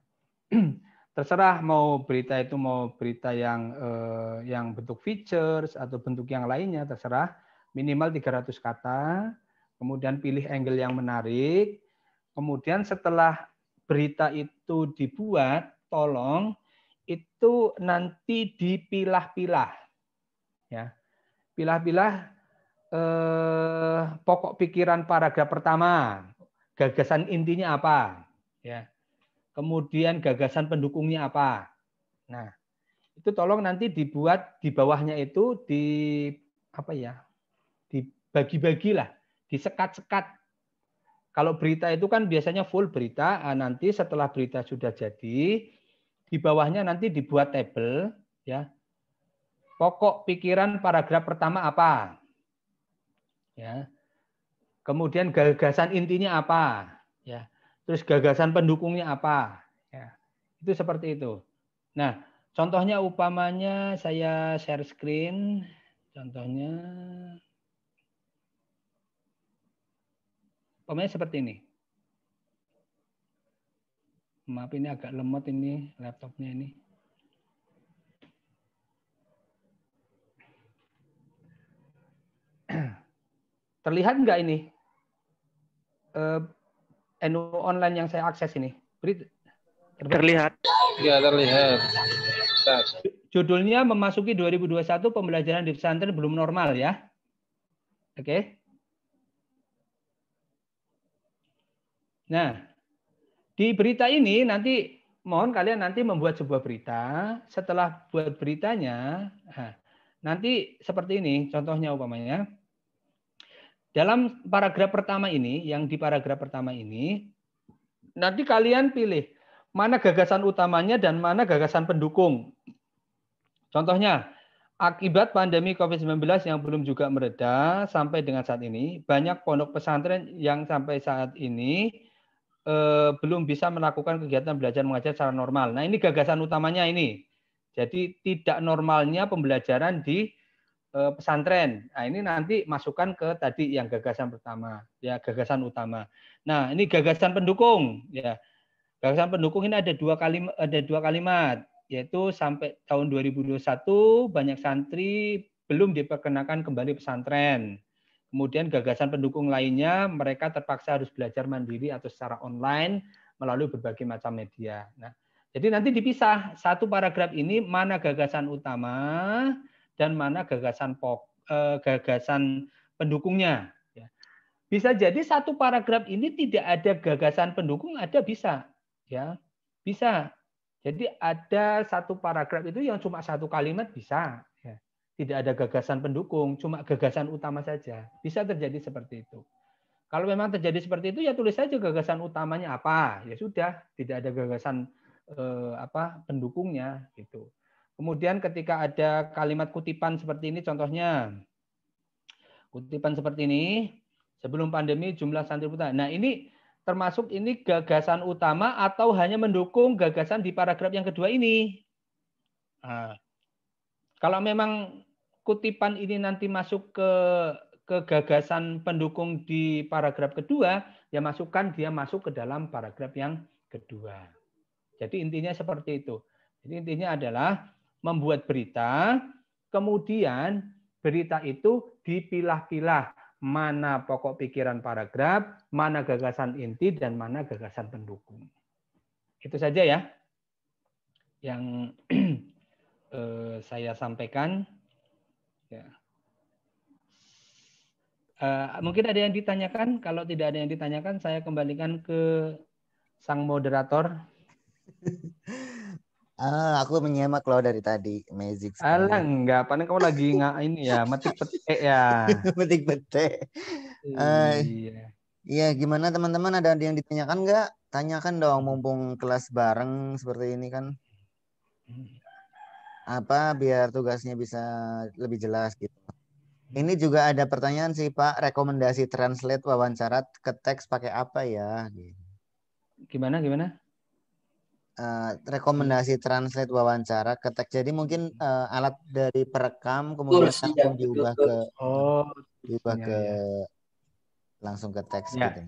Terserah mau berita itu mau berita yang bentuk features atau bentuk yang lainnya terserah. Minimal 300 kata, kemudian pilih angle yang menarik, kemudian setelah berita itu dibuat, tolong itu nanti dipilah-pilah, ya, pilah-pilah pokok pikiran paragraf pertama, gagasan intinya apa, ya, kemudian gagasan pendukungnya apa. Nah, itu tolong nanti dibuat di bawahnya itu di apa ya? Dibagi-bagilah, disekat-sekat. Kalau berita itu kan biasanya full berita, nanti setelah berita sudah jadi, di bawahnya nanti dibuat tabel, ya. Pokok pikiran paragraf pertama apa? Ya. Kemudian gagasan intinya apa? Ya. Terus gagasan pendukungnya apa? Ya. Itu seperti itu. Nah, contohnya upamanya saya share screen, contohnya umpamanya seperti ini. Maaf ini agak lemot ini laptopnya ini. Terlihat nggak ini? NU online yang saya akses ini. Terlihat. Ya, terlihat. Judulnya memasuki 2021 pembelajaran di pesantren belum normal ya. Oke. Nah, di berita ini nanti mohon kalian nanti membuat sebuah berita. Setelah buat beritanya, nanti seperti ini contohnya umpamanya. Dalam paragraf pertama ini, yang di paragraf pertama ini, nanti kalian pilih mana gagasan utamanya dan mana gagasan pendukung. Contohnya, akibat pandemi COVID-19 yang belum juga mereda sampai dengan saat ini, banyak pondok pesantren yang sampai saat ini belum bisa melakukan kegiatan belajar mengajar secara normal. Nah, ini gagasan utamanya ini. Jadi tidak normalnya pembelajaran di pesantren. Nah, ini nanti masukkan ke tadi yang gagasan pertama, ya gagasan utama. Nah, ini gagasan pendukung, ya. Gagasan pendukung ini ada dua kalimat, yaitu sampai tahun 2021 banyak santri belum diperkenakan kembali pesantren. Kemudian gagasan pendukung lainnya, mereka terpaksa harus belajar mandiri atau secara online melalui berbagai macam media. Nah, jadi nanti dipisah satu paragraf ini mana gagasan utama dan mana gagasan pendukungnya. Bisa jadi satu paragraf ini tidak ada gagasan pendukung, ada bisa, ya bisa. Jadi ada satu paragraf itu yang cuma satu kalimat bisa. Tidak ada gagasan pendukung, cuma gagasan utama saja. Bisa terjadi seperti itu. Kalau memang terjadi seperti itu, ya tulis saja gagasan utamanya apa. Ya sudah, tidak ada gagasan pendukungnya gitu. Kemudian ketika ada kalimat kutipan seperti ini, contohnya kutipan seperti ini, sebelum pandemi jumlah santri putra. Nah ini termasuk ini gagasan utama atau hanya mendukung gagasan di paragraf yang kedua ini. Nah, kalau memang kutipan ini nanti masuk ke gagasan pendukung di paragraf kedua, ya masukkan dia masuk ke dalam paragraf yang kedua. Jadi intinya seperti itu. Jadi intinya adalah membuat berita, kemudian berita itu dipilah-pilah mana pokok pikiran paragraf, mana gagasan inti, dan mana gagasan pendukung. Itu saja ya yang saya sampaikan. Ya. Mungkin ada yang ditanyakan. Kalau tidak ada yang ditanyakan, saya kembalikan ke sang moderator. Aku menyimak loh dari tadi, magic sekali. Alah, enggak. Paling kamu lagi nggak ini ya, metik petik ya. Metik petik. Iya. Iya, gimana teman-teman, ada yang ditanyakan nggak? Tanyakan dong, mumpung kelas bareng seperti ini kan. Apa biar tugasnya bisa lebih jelas gitu. Ini juga ada pertanyaan sih Pak, rekomendasi translate wawancara ke teks pakai apa ya? Gitu. Gimana? Rekomendasi translate wawancara ke teks. Jadi mungkin alat dari perekam kemudian langsung diubah ke ya. langsung ke teks Ya. gitu.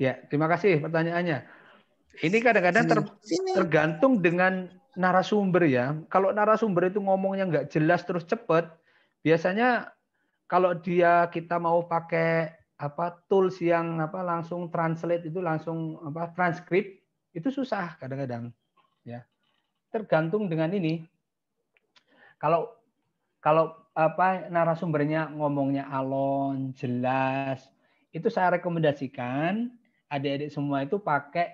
Ya, terima kasih pertanyaannya. Ini kadang-kadang tergantung dengan narasumber ya. Kalau narasumber itu ngomongnya nggak jelas terus cepet, biasanya kalau kita mau pakai tools yang langsung translate itu langsung transkrip itu susah kadang-kadang ya. Tergantung dengan ini. Kalau narasumbernya ngomongnya alon, jelas, itu saya rekomendasikan adik-adik semua itu pakai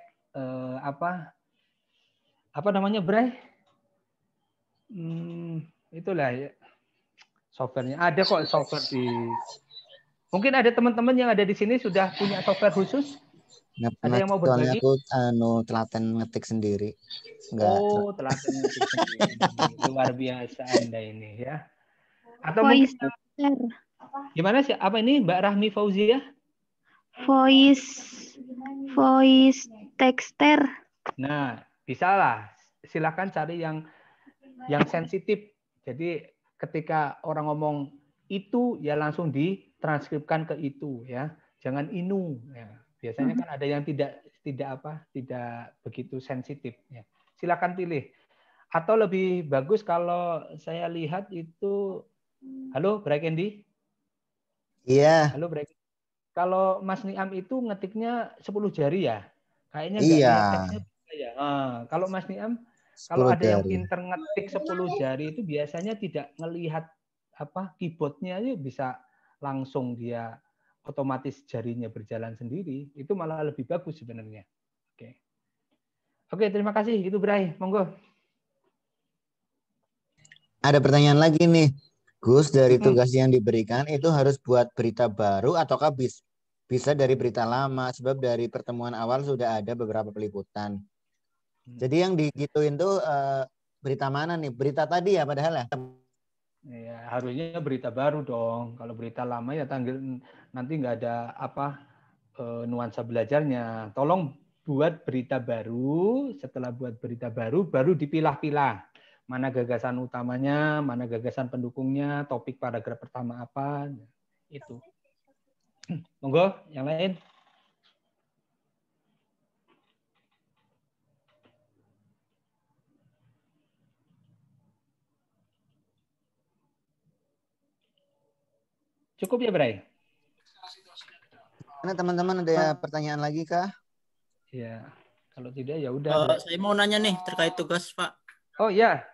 apa namanya, Bray? Itulah ya. Softwarenya ada kok, software di. Mungkin ada teman-teman yang ada di sini sudah punya software khusus. Ada yang mau berbagi? Soalnya aku telaten ngetik sendiri. Telaten ngetik sendiri. Luar biasa Anda ini ya. Atau Voice mungkin texter. gimana sih? Apa ini Mbak Rahmi Fauzia? Voice texter. Nah, bisa lah. Silakan cari yang sensitif. Jadi ketika orang ngomong itu ya langsung ditranskripkan ke itu ya. Jangan inu ya. Biasanya kan ada yang tidak begitu sensitif ya. Silakan pilih. Atau lebih bagus kalau saya lihat itu halo Bray Candy? Iya. Halo Bray. Kalau Mas Niam itu ngetiknya 10 jari ya? Kayaknya nggak lihat teksnya ya. Kalau Mas Niam, kalau ada yang pinter ngetik 10 jari itu biasanya tidak ngelihat keyboardnya itu bisa langsung dia otomatis jarinya berjalan sendiri. Itu malah lebih bagus sebenarnya. Oke, terima kasih. Itu Bray, monggo. Ada pertanyaan lagi nih. Gus, dari tugas yang diberikan itu harus buat berita baru ataukah bisa dari berita lama? Sebab dari pertemuan awal sudah ada beberapa peliputan. Jadi yang digituin tuh berita mana nih? Berita tadi ya padahal ya? Ya, harusnya berita baru dong. Kalau berita lama ya nanti nggak ada nuansa belajarnya. Tolong buat berita baru. Setelah buat berita baru, baru dipilah-pilah. Mana gagasan utamanya, mana gagasan pendukungnya, topik paragraf pertama apa, itu. Monggo, yang lain. Cukup ya, Bray? Karena teman-teman ada pertanyaan lagi kah? Ya, kalau tidak ya udah. Saya mau nanya nih terkait tugas, Pak. Oh ya.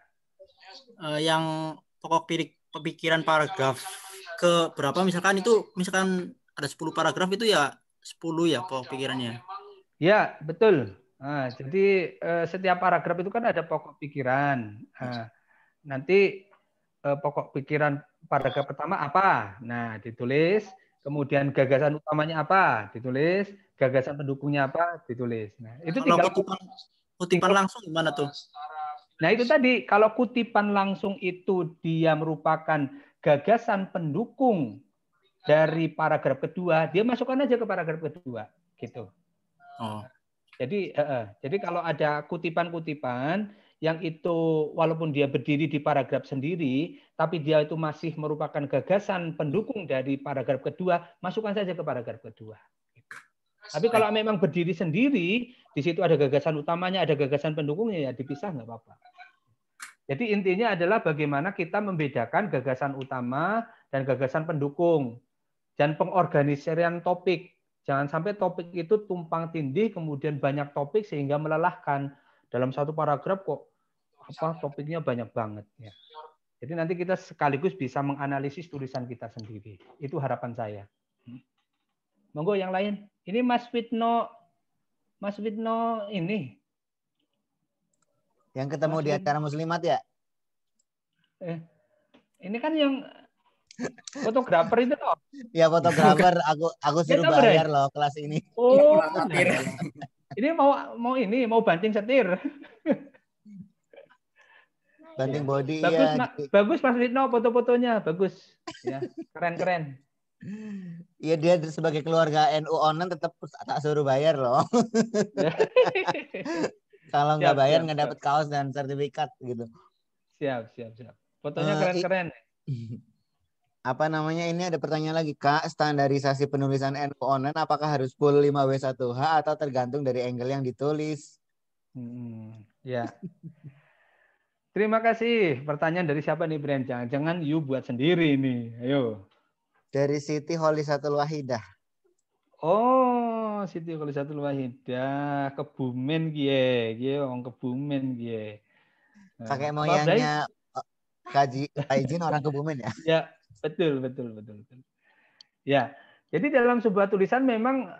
Yang pokok pemikiran paragraf ke berapa misalkan ada 10 paragraf itu ya 10 ya pokok pikirannya. Ya, betul. Nah, jadi setiap paragraf itu kan ada pokok pikiran. Nanti pokok pikiran paragraf pertama apa? Nah, ditulis. Kemudian gagasan utamanya apa? Ditulis. Gagasan pendukungnya apa? Ditulis. Nah, itu kalau kutipan langsung gimana tuh? Nah, itu tadi. Kalau kutipan langsung itu dia merupakan gagasan pendukung dari paragraf kedua, dia masukkan aja ke paragraf kedua, gitu. Oh. Jadi kalau ada kutipan-kutipan yang itu walaupun dia berdiri di paragraf sendiri, tapi dia itu masih merupakan gagasan pendukung dari paragraf kedua, masukkan saja ke paragraf kedua. Tapi kalau memang berdiri sendiri, di situ ada gagasan utamanya, ada gagasan pendukungnya, ya dipisah nggak apa-apa. Jadi intinya adalah bagaimana kita membedakan gagasan utama dan gagasan pendukung dan pengorganisasian topik. Jangan sampai topik itu tumpang tindih, kemudian banyak topik sehingga melelahkan. Dalam satu paragraf kok topiknya banyak banget. Ya. Jadi nanti kita sekaligus bisa menganalisis tulisan kita sendiri. Itu harapan saya. Monggo yang lain. Ini Mas Fitno ini. Yang ketemu di acara muslimat ya? Ini kan yang fotografer itu toh. Ya fotografer, aku suruh bayar loh kelas ini. Oh, ini mau banting setir. Banting body bagus, ya. Bagus Mas Fitno foto-fotonya, bagus. Ya, keren-keren. Iya dia sebagai keluarga NU online tetap tak suruh bayar loh. Kalau nggak bayar nggak dapat kaos dan sertifikat gitu. Siap. Fotonya keren-keren. Apa namanya ini ada pertanyaan lagi Kak, standarisasi penulisan NU online apakah harus full 5W1H atau tergantung dari angle yang ditulis? Ya. Terima kasih. Pertanyaan dari siapa nih, Brian? Jangan you buat sendiri nih. Ayo. Dari Siti Kholisatul Wahidah. Oh, Siti Kholisatul Wahidah, Kebumen gie, wong Kebumen gie. Kakek moyangnya Kaji Izin orang Kebumen ya? Ya, betul. Ya, jadi dalam sebuah tulisan memang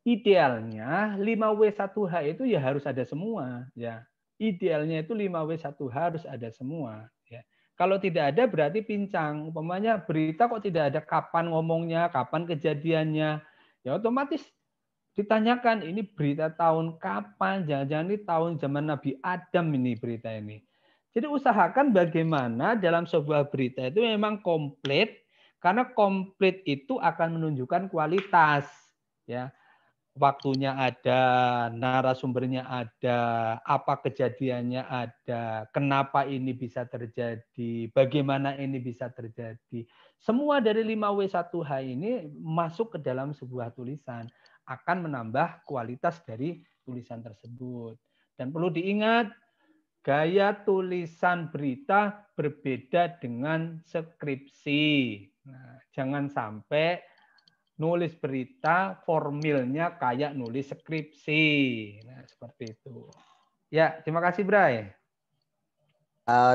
idealnya 5W1H itu ya harus ada semua, ya. Idealnya itu 5W1H harus ada semua, ya. Kalau tidak ada berarti pincang. Umpamanya berita kok tidak ada kapan ngomongnya, kapan kejadiannya, ya otomatis ditanyakan ini berita tahun kapan, jangan-jangan ini tahun zaman Nabi Adam ini berita ini. Jadi usahakan bagaimana dalam sebuah berita itu memang komplit, karena komplit itu akan menunjukkan kualitas, ya. Waktunya ada, narasumbernya ada, apa kejadiannya ada, kenapa ini bisa terjadi, bagaimana ini bisa terjadi. Semua dari 5W1H ini masuk ke dalam sebuah tulisan, akan menambah kualitas dari tulisan tersebut. Dan perlu diingat, gaya tulisan berita berbeda dengan skripsi. Nah, jangan sampai nulis berita formilnya kayak nulis skripsi. Nah, seperti itu. Ya, terima kasih, Bray.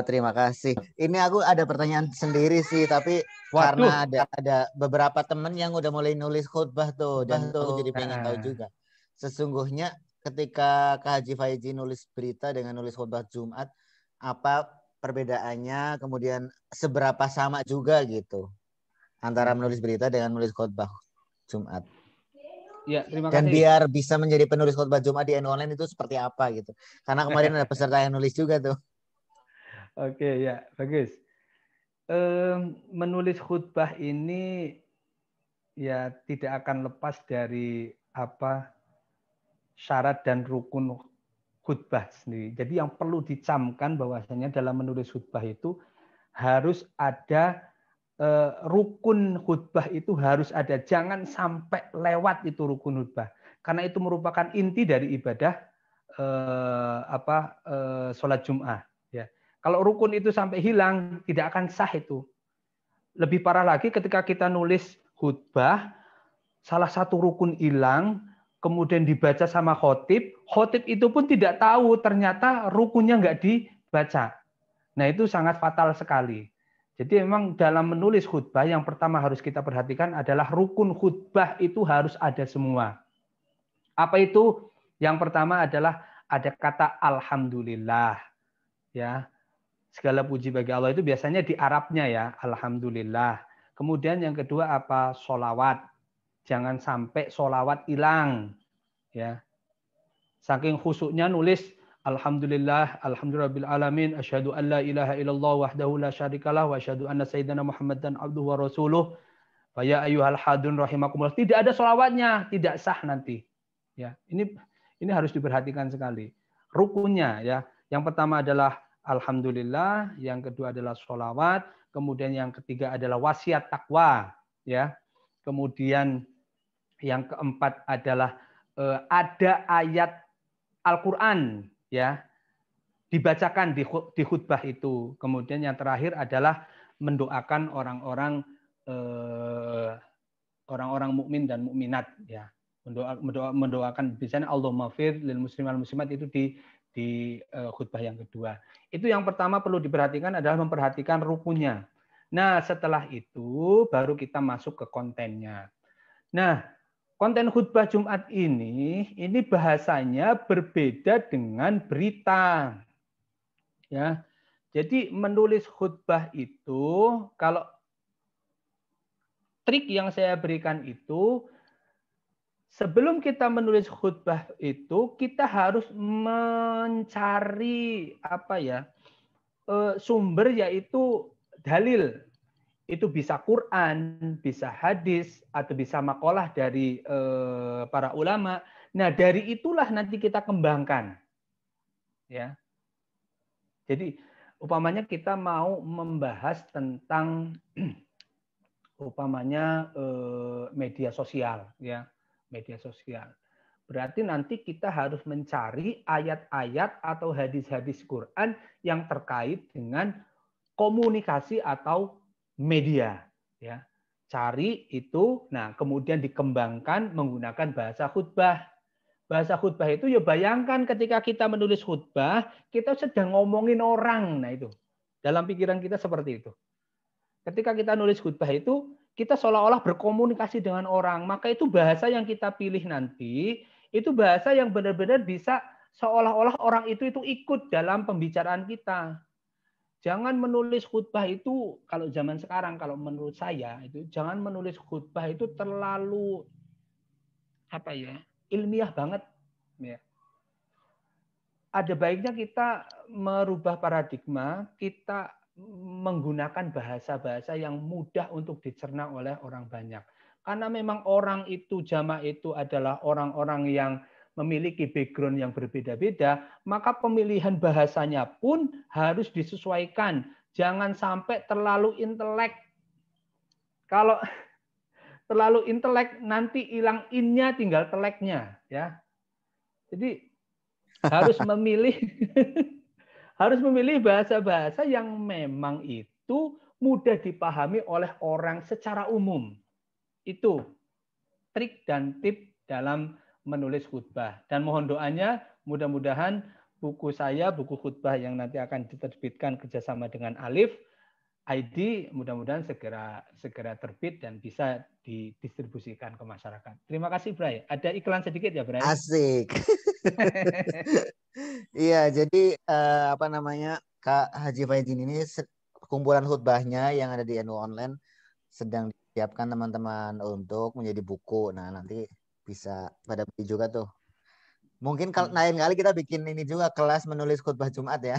Terima kasih. Ini aku ada pertanyaan sendiri sih, tapi karena ada beberapa temen yang udah mulai nulis khutbah tuh, dan aku jadi pengen tahu juga. Sesungguhnya ketika Kak Haji Faizi nulis berita dengan nulis khutbah Jumat, apa perbedaannya, kemudian seberapa sama juga gitu antara menulis berita dengan menulis khutbah Jumat? Ya, terima dan kasih. Biar bisa menjadi penulis khutbah Jumat di NU Online itu seperti apa gitu. Karena kemarin ada peserta yang nulis juga tuh. Oke, ya, bagus. Menulis khutbah ini ya tidak akan lepas dari apa syarat dan rukun khutbah sendiri. Jadi yang perlu dicamkan bahwasanya dalam menulis khutbah itu harus ada rukun khutbah itu harus ada. Jangan sampai lewat itu rukun khutbah. Karena itu merupakan inti dari ibadah sholat Jum'ah. Ya. Kalau rukun itu sampai hilang, tidak akan sah itu. Lebih parah lagi ketika kita nulis khutbah, salah satu rukun hilang, kemudian dibaca sama khotib itu pun tidak tahu ternyata rukunnya nggak dibaca. Nah, itu sangat fatal sekali. Jadi memang dalam menulis khutbah yang pertama harus kita perhatikan adalah rukun khutbah itu harus ada semua. Apa itu? Yang pertama adalah ada kata alhamdulillah. Ya. Segala puji bagi Allah itu biasanya di Arabnya ya, alhamdulillah. Kemudian yang kedua apa? Sholawat. Jangan sampai sholawat hilang. Ya. Saking khusyuknya nulis alhamdulillah, alhamdulillahirabbil alamin, asyhadu an la ilaha illallah wahdahu la syarikalah wa asyhadu anna sayyidina Muhammadan abduhu wa rasuluh. Fa ya ayyuhal hadun rahimakumullah. Tidak ada sholawatnya, tidak sah nanti. Ya, ini harus diperhatikan sekali. Rukunnya ya. Yang pertama adalah alhamdulillah, yang kedua adalah sholawat, kemudian yang ketiga adalah wasiat takwa, ya. Kemudian yang keempat adalah ada ayat Al-Qur'an, ya, dibacakan di khutbah itu. Kemudian yang terakhir adalah mendoakan orang-orang mukmin dan mukminat, ya. Mendoakan misalnya Allahumma fir lil muslimin wal muslimat itu di khutbah yang kedua. Itu yang pertama perlu diperhatikan adalah memperhatikan rukunnya. Nah, setelah itu baru kita masuk ke kontennya. Nah, konten khutbah Jumat ini bahasanya berbeda dengan berita. Ya. Jadi menulis khutbah itu, kalau trik yang saya berikan itu, sebelum kita menulis khutbah itu, kita harus mencari sumber, yaitu dalil. Itu bisa Quran, bisa hadis, atau bisa makalah dari para ulama. Nah, dari itulah nanti kita kembangkan. Ya. Jadi umpamanya kita mau membahas tentang umpamanya media sosial, ya, media sosial. Berarti nanti kita harus mencari ayat-ayat atau hadis-hadis Quran yang terkait dengan komunikasi atau media, ya. Cari itu, nah kemudian dikembangkan menggunakan bahasa khutbah. Bahasa khutbah itu ya bayangkan ketika kita menulis khutbah, kita sedang ngomongin orang. Nah itu, dalam pikiran kita seperti itu. Ketika kita nulis khutbah itu, kita seolah-olah berkomunikasi dengan orang. Maka itu bahasa yang kita pilih nanti, itu bahasa yang benar-benar bisa seolah-olah orang itu ikut dalam pembicaraan kita. Jangan menulis khutbah itu, kalau zaman sekarang, kalau menurut saya, itu jangan menulis khutbah itu terlalu ilmiah banget. Ya. Ada baiknya kita merubah paradigma, kita menggunakan bahasa-bahasa yang mudah untuk dicerna oleh orang banyak. Karena memang orang itu, jamaah itu adalah orang-orang yang memiliki background yang berbeda-beda, maka pemilihan bahasanya pun harus disesuaikan. Jangan sampai terlalu intelek. Kalau terlalu intelek nanti hilang in-nya, tinggal teleknya, ya. Jadi harus memilih bahasa-bahasa yang memang itu mudah dipahami oleh orang secara umum. Itu trik dan tip dalam menulis khutbah. Dan mohon doanya, mudah-mudahan buku saya, buku khutbah yang nanti akan diterbitkan kerjasama dengan Alif ID, mudah-mudahan segera terbit dan bisa didistribusikan ke masyarakat. Terima kasih, Bray. Ada iklan sedikit ya, Bray? Asik. Iya, jadi Kak Haji Faizin ini kumpulan khutbahnya yang ada di NU Online sedang disiapkan teman-teman untuk menjadi buku. Nah, nanti bisa pada beli juga tuh. Mungkin lain kali kita bikin ini juga, kelas menulis khutbah Jumat ya.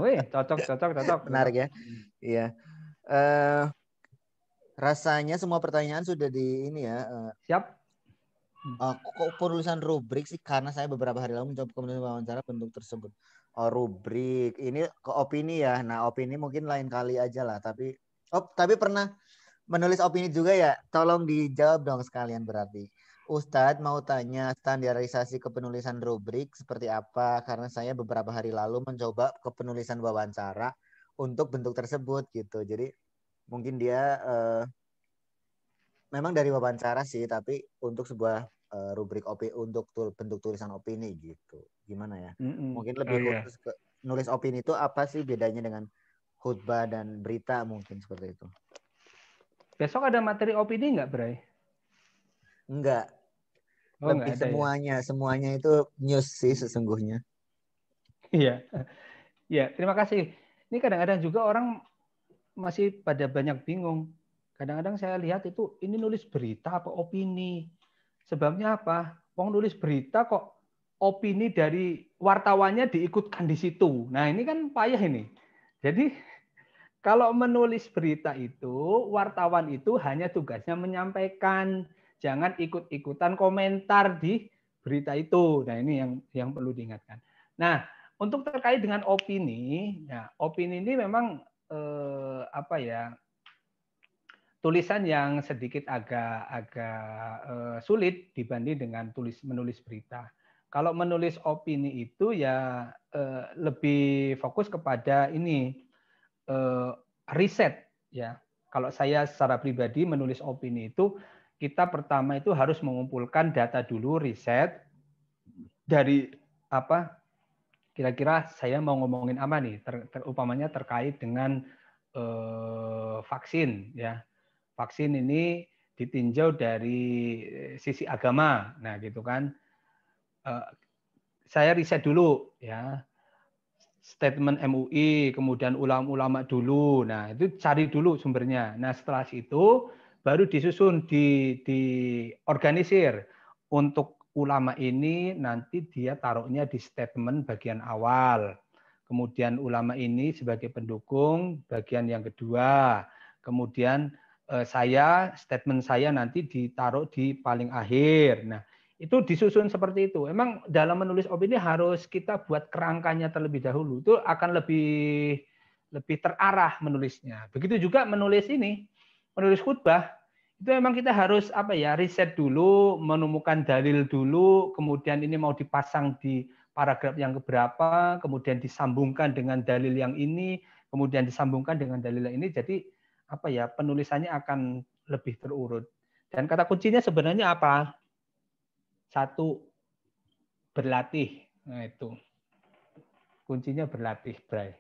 Wih, cocok. Menarik ya. Iya. Rasanya semua pertanyaan sudah di ini ya. Siap. Kok penulisan rubrik sih? Karena saya beberapa hari lalu mencoba menulis wawancara bentuk tersebut. Oh, rubrik. Ini ke opini ya. Nah, opini mungkin lain kali aja lah. Tapi pernah menulis opini juga ya? Tolong dijawab dong sekalian berarti. Ustadz mau tanya standarisasi kepenulisan rubrik seperti apa? Karena saya beberapa hari lalu mencoba kepenulisan wawancara untuk bentuk tersebut gitu. Jadi mungkin dia memang dari wawancara sih, tapi untuk sebuah rubrik untuk bentuk tulisan opini gitu. Gimana ya? Mungkin lebih khusus ke nulis opini itu apa sih bedanya dengan khutbah dan berita, mungkin seperti itu. Besok ada materi opini nggak, Bray? Enggak. Lebih semuanya itu news sih sesungguhnya. Iya. Ya, terima kasih. Ini kadang-kadang juga orang masih pada banyak bingung. Kadang-kadang saya lihat itu, ini nulis berita apa opini? Sebabnya apa? Wong nulis berita kok opini dari wartawannya diikutkan di situ. Nah, ini kan payah ini. Jadi kalau menulis berita itu, wartawan itu hanya tugasnya menyampaikan, jangan ikut-ikutan komentar di berita itu. Nah, ini yang perlu diingatkan. Nah, untuk terkait dengan opini, ya, opini ini memang tulisan yang sedikit agak sulit dibanding dengan menulis berita. Kalau menulis opini itu ya lebih fokus kepada ini riset, ya. Kalau saya secara pribadi menulis opini itu, kita pertama itu harus mengumpulkan data dulu, riset dari kira-kira saya mau ngomongin apa nih? Umpamanya terkait dengan vaksin, ya. Vaksin ini ditinjau dari sisi agama, nah gitu kan. Saya riset dulu, ya. Statement MUI, kemudian ulama-ulama dulu. Nah, itu cari dulu sumbernya. Nah, setelah itu baru disusun, diorganisir. Untuk ulama ini nanti dia taruhnya di statement bagian awal. Kemudian ulama ini sebagai pendukung bagian yang kedua. Kemudian statement saya nanti ditaruh di paling akhir. Nah, itu disusun seperti itu. Emang dalam menulis opini harus kita buat kerangkanya terlebih dahulu. Itu akan lebih terarah menulisnya. Begitu juga menulis khutbah. Itu memang kita harus riset dulu, menemukan dalil dulu, kemudian ini mau dipasang di paragraf yang keberapa, kemudian disambungkan dengan dalil yang ini, kemudian disambungkan dengan dalil yang ini. Jadi penulisannya akan lebih terurut. Dan kata kuncinya sebenarnya apa? Satu, berlatih. Nah, itu. Kuncinya berlatih, Bray.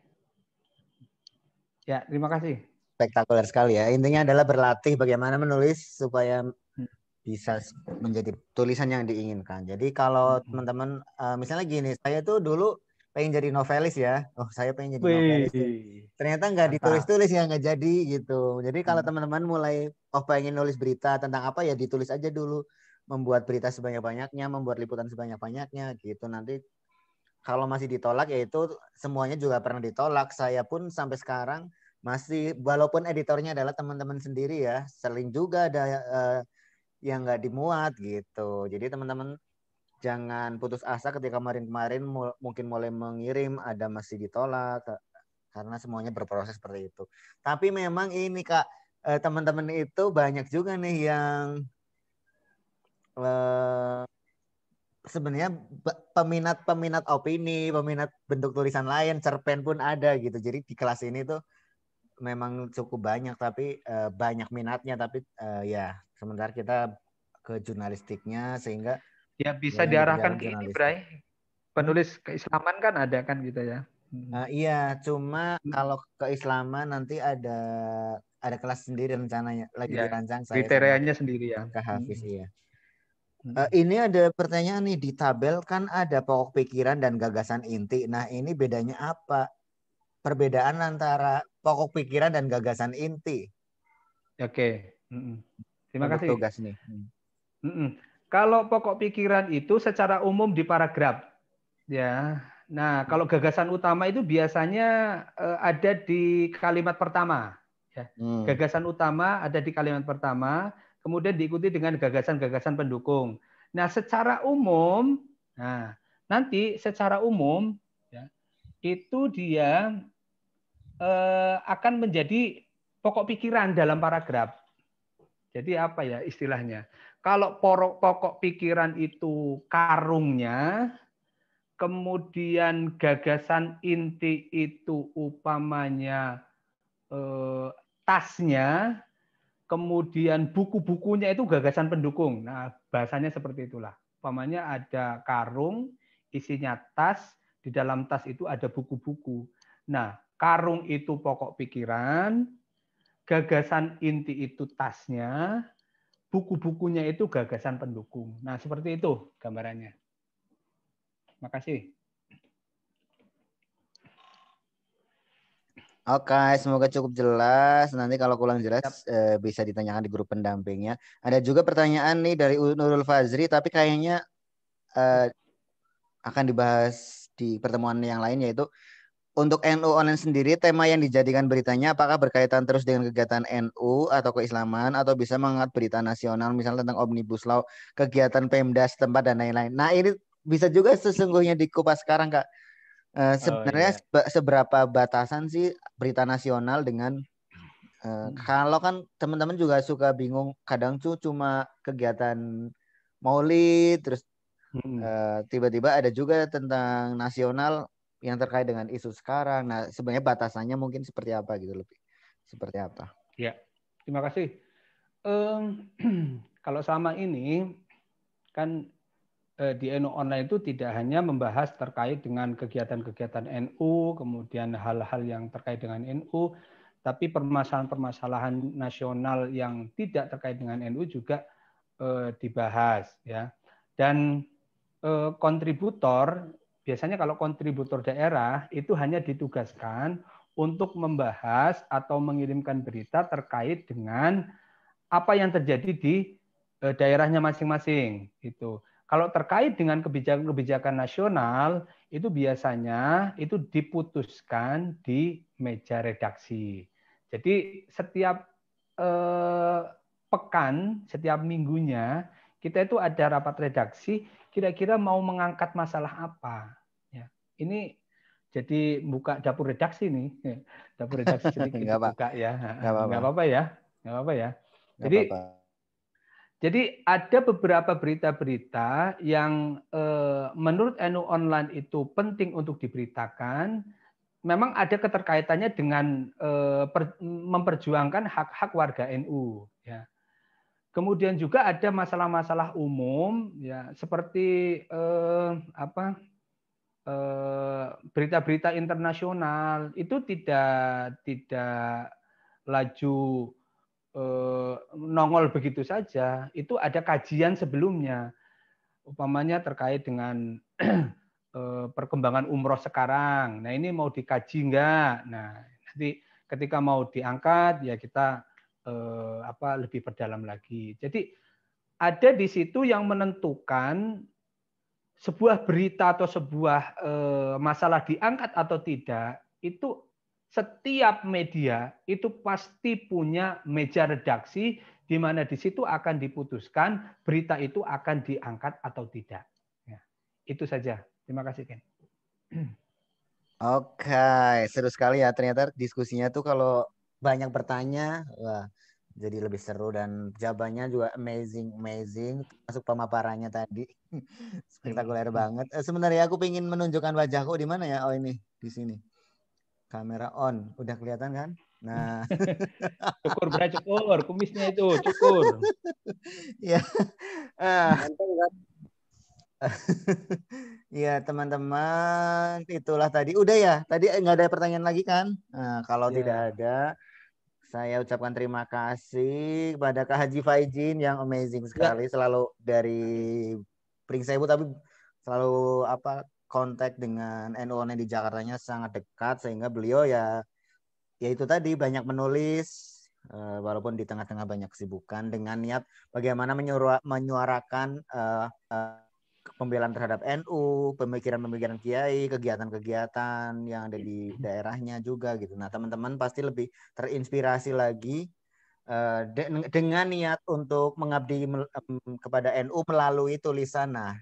Ya, terima kasih. Spektakuler sekali ya. Intinya adalah berlatih bagaimana menulis supaya bisa menjadi tulisan yang diinginkan. Jadi kalau teman-teman misalnya gini, saya tuh dulu pengen jadi novelis ya. Oh, saya pengen jadi novelis. Ternyata nggak ditulis-tulis ya, nggak jadi gitu. Jadi kalau teman-teman mulai pengen nulis berita tentang apa ya, ditulis aja dulu. Membuat berita sebanyak-banyaknya, membuat liputan sebanyak-banyaknya gitu. Nanti kalau masih ditolak, ya itu semuanya juga pernah ditolak. Saya pun sampai sekarang masih, walaupun editornya adalah teman-teman sendiri ya, sering juga ada yang nggak dimuat gitu. Jadi teman-teman jangan putus asa ketika kemarin-kemarin mungkin mulai mengirim, ada masih ditolak, karena semuanya berproses seperti itu. Tapi memang ini Kak, teman-teman itu banyak juga nih yang sebenarnya peminat opini, peminat bentuk tulisan lain, cerpen pun ada gitu. Jadi di kelas ini tuh memang cukup banyak, tapi banyak minatnya, tapi ya sementara kita ke jurnalistiknya, sehingga ya bisa diarahkan ke ini, Bray. Penulis keislaman kan ada kan gitu ya. Iya, cuma kalau keislaman nanti ada kelas sendiri rencananya, lagi dirancang saya kriterianya sendiri ya. Kak Hafiz, iya. Ini ada pertanyaan nih, di tabel kan ada pokok pikiran dan gagasan inti. Nah, ini bedanya apa? Perbedaan antara pokok pikiran dan gagasan inti. Oke. Terima kasih. Tugas nih. Kalau pokok pikiran itu secara umum di paragraf, ya. Nah, kalau gagasan utama itu biasanya ada di kalimat pertama. Ya. Gagasan utama ada di kalimat pertama, kemudian diikuti dengan gagasan-gagasan pendukung. Nah, secara umum, nanti secara umum, ya, itu dia akan menjadi pokok pikiran dalam paragraf. Jadi apa ya istilahnya? Kalau pokok pikiran itu karungnya, kemudian gagasan inti itu umpamanya tasnya, kemudian buku-bukunya itu gagasan pendukung. Nah, bahasanya seperti itulah. Umpamanya ada karung, isinya tas, di dalam tas itu ada buku-buku. Nah, karung itu pokok pikiran, gagasan inti itu tasnya, buku-bukunya itu gagasan pendukung. Nah, seperti itu gambarannya. Terima kasih. Oke, semoga cukup jelas. Nanti kalau kurang jelas bisa ditanyakan di grup pendampingnya. Ada juga pertanyaan nih dari Nurul Fazri, tapi kayaknya akan dibahas di pertemuan yang lain, yaitu untuk NU online sendiri, tema yang dijadikan beritanya apakah berkaitan terus dengan kegiatan NU atau keislaman, atau bisa mengangkat berita nasional, misalnya tentang Omnibus Law, kegiatan Pemda setempat, dan lain-lain. Nah, ini bisa juga sesungguhnya dikupas sekarang, Kak. Sebenarnya seberapa batasan sih berita nasional dengan kalau kan teman-teman juga suka bingung, kadang tuh cuma kegiatan Maulid, terus tiba-tiba ada juga tentang nasional yang terkait dengan isu sekarang. Nah, sebenarnya batasannya mungkin seperti apa gitu, lebih seperti apa? Ya, terima kasih. Kalau selama ini kan di NU Online itu tidak hanya membahas terkait dengan kegiatan-kegiatan NU, kemudian hal-hal yang terkait dengan NU, tapi permasalahan-permasalahan nasional yang tidak terkait dengan NU juga dibahas, ya. Dan kontributor, biasanya kalau kontributor daerah itu hanya ditugaskan untuk membahas atau mengirimkan berita terkait dengan apa yang terjadi di daerahnya masing-masing. Itu. Kalau terkait dengan kebijakan-kebijakan nasional, itu biasanya itu diputuskan di meja redaksi. Jadi setiap pekan, setiap minggunya, kita itu ada rapat redaksi, kira-kira mau mengangkat masalah apa. Ya. Ini jadi buka dapur redaksi nih. Dapur redaksi sedikit dibuka ya. Nggak apa-apa ya. Nggak apa-apa ya. Jadi ada beberapa berita-berita yang menurut NU Online itu penting untuk diberitakan. Memang ada keterkaitannya dengan memperjuangkan hak-hak warga NU. Ya. Kemudian juga ada masalah-masalah umum, ya seperti berita-berita internasional itu tidak laju nongol begitu saja, itu ada kajian sebelumnya, umpamanya terkait dengan perkembangan umroh sekarang. Nah ini mau dikaji enggak? Nah nanti ketika mau diangkat ya kita lebih perdalam lagi. Jadi ada di situ yang menentukan sebuah berita atau sebuah masalah diangkat atau tidak itu. Setiap media itu pasti punya meja redaksi di mana di situ akan diputuskan berita itu akan diangkat atau tidak. Ya, itu saja. Terima kasih, Ken. Oke, seru sekali ya. Ternyata diskusinya tuh kalau banyak bertanya, wah, jadi lebih seru dan jawabannya juga amazing. Masuk pemaparannya tadi, spektakuler banget. Sebenarnya aku pengen menunjukkan wajahku di mana ya? Oh ini, di sini. Kamera on, udah kelihatan kan? Nah, cukur, kumisnya itu cukur. Ya, ya teman-teman, itulah tadi. Udah ya, tadi nggak ada pertanyaan lagi kan? Nah, kalau tidak ada, saya ucapkan terima kasih kepada Kak Haji Faizin yang amazing sekali, selalu dari Pringsewu tapi selalu kontak dengan NU Online di Jakartanya sangat dekat sehingga beliau ya itu tadi banyak menulis walaupun di tengah-tengah banyak kesibukan dengan niat bagaimana menyuarakan pembelaan terhadap NU, pemikiran-pemikiran kiai, kegiatan-kegiatan yang ada di daerahnya juga gitu. Nah, teman-teman pasti lebih terinspirasi lagi dengan niat untuk mengabdi kepada NU melalui tulisan. Nah,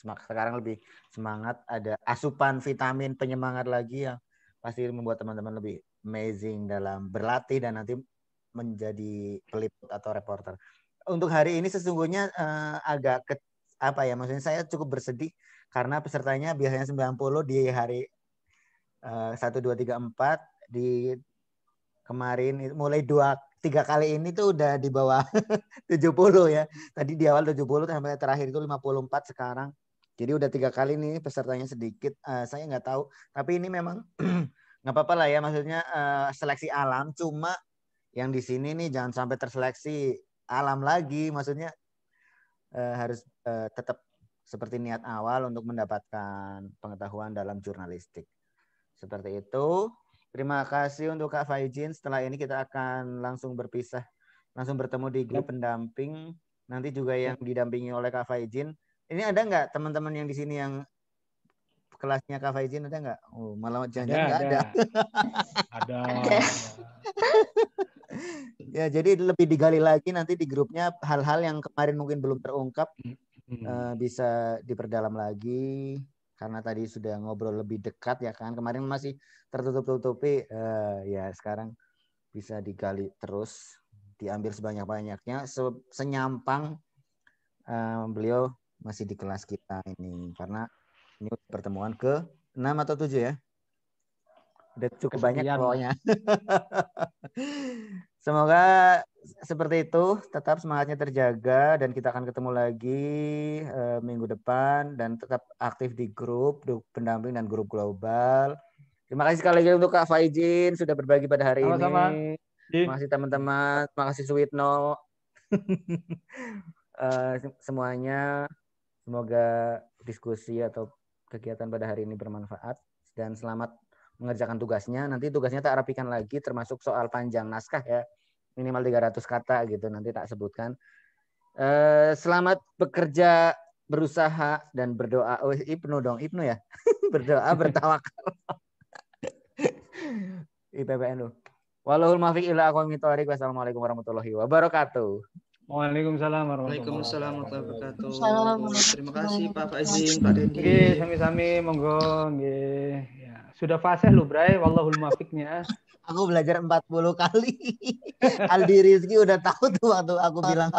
sekarang lebih semangat, ada asupan vitamin penyemangat lagi yang pasti membuat teman-teman lebih amazing dalam berlatih dan nanti menjadi peliput atau reporter. Untuk hari ini sesungguhnya agak maksudnya saya cukup bersedih karena pesertanya biasanya 90 di hari 1, 2, 3, 4 di kemarin mulai 2-3 kali ini tuh udah di bawah 70 ya. Tadi di awal 70 sampai terakhir itu 54 sekarang. Jadi udah 3 kali nih pesertanya sedikit. Saya nggak tahu. Tapi ini memang nggak apa-apa lah ya. Maksudnya seleksi alam. Cuma yang di sini nih jangan sampai terseleksi alam lagi. Maksudnya harus tetap seperti niat awal untuk mendapatkan pengetahuan dalam jurnalistik. Seperti itu. Terima kasih untuk Kak Faizin. Setelah ini kita akan langsung berpisah. Langsung bertemu di grup pendamping. Nanti juga yang didampingi oleh Kak Faizin. Ini ada nggak teman-teman yang di sini yang kelasnya Kak Faizin ada nggak? Oh, malah jangan-jangan nggak ada. Ada. Ya, jadi lebih digali lagi nanti di grupnya hal-hal yang kemarin mungkin belum terungkap bisa diperdalam lagi karena tadi sudah ngobrol lebih dekat ya kan. Kemarin masih tertutup-tutupi ya sekarang bisa digali terus, diambil sebanyak-banyaknya, senyampang beliau masih di kelas kita ini karena ini pertemuan ke-6 atau 7 ya. Udah cukup banyak pokoknya. Semoga seperti itu, tetap semangatnya terjaga dan kita akan ketemu lagi minggu depan dan tetap aktif di grup pendamping dan grup global. Terima kasih sekali lagi untuk Kak Faizin sudah berbagi pada hari Sama-sama. ini. Terima kasih teman-teman, terima kasih Suwitno. Semuanya semoga diskusi atau kegiatan pada hari ini bermanfaat dan selamat mengerjakan tugasnya. Nanti tugasnya tak rapikan lagi termasuk soal panjang naskah ya. Minimal 300 kata gitu nanti tak sebutkan. Selamat bekerja, berusaha dan berdoa. Oh, Ibnu ya. Berdoa, bertawakal. IPPN lu. Wallahul muwaffiq ila aqwamit thoriq. Wassalamualaikum warahmatullahi wabarakatuh. Waalaikumsalam Waalaikumsalam warahmatullahi warahmatullahi wabarakatuh. Terima kasih Pak Faizin, Pak Dendi. Nggih, sami-sami monggo nggih. Ya, sudah fasih lu, Bray. Wallahul muwaffiqnya. Aku belajar 40 kali. Aldi Rizky udah tahu tuh waktu aku bilang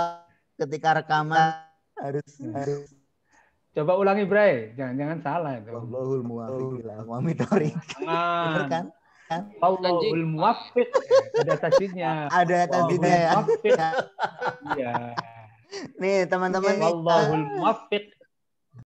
ketika rekaman harus. Coba ulangi, Bray. Jangan salah itu. Wallahul muwaffiq ila aqwamit thoriq. Benar kan? Wallahul muwaffiq. Ada tasydidnya. Ada tasydidnya ya. Iya. Nih, teman-teman Wallahul muwaffiq.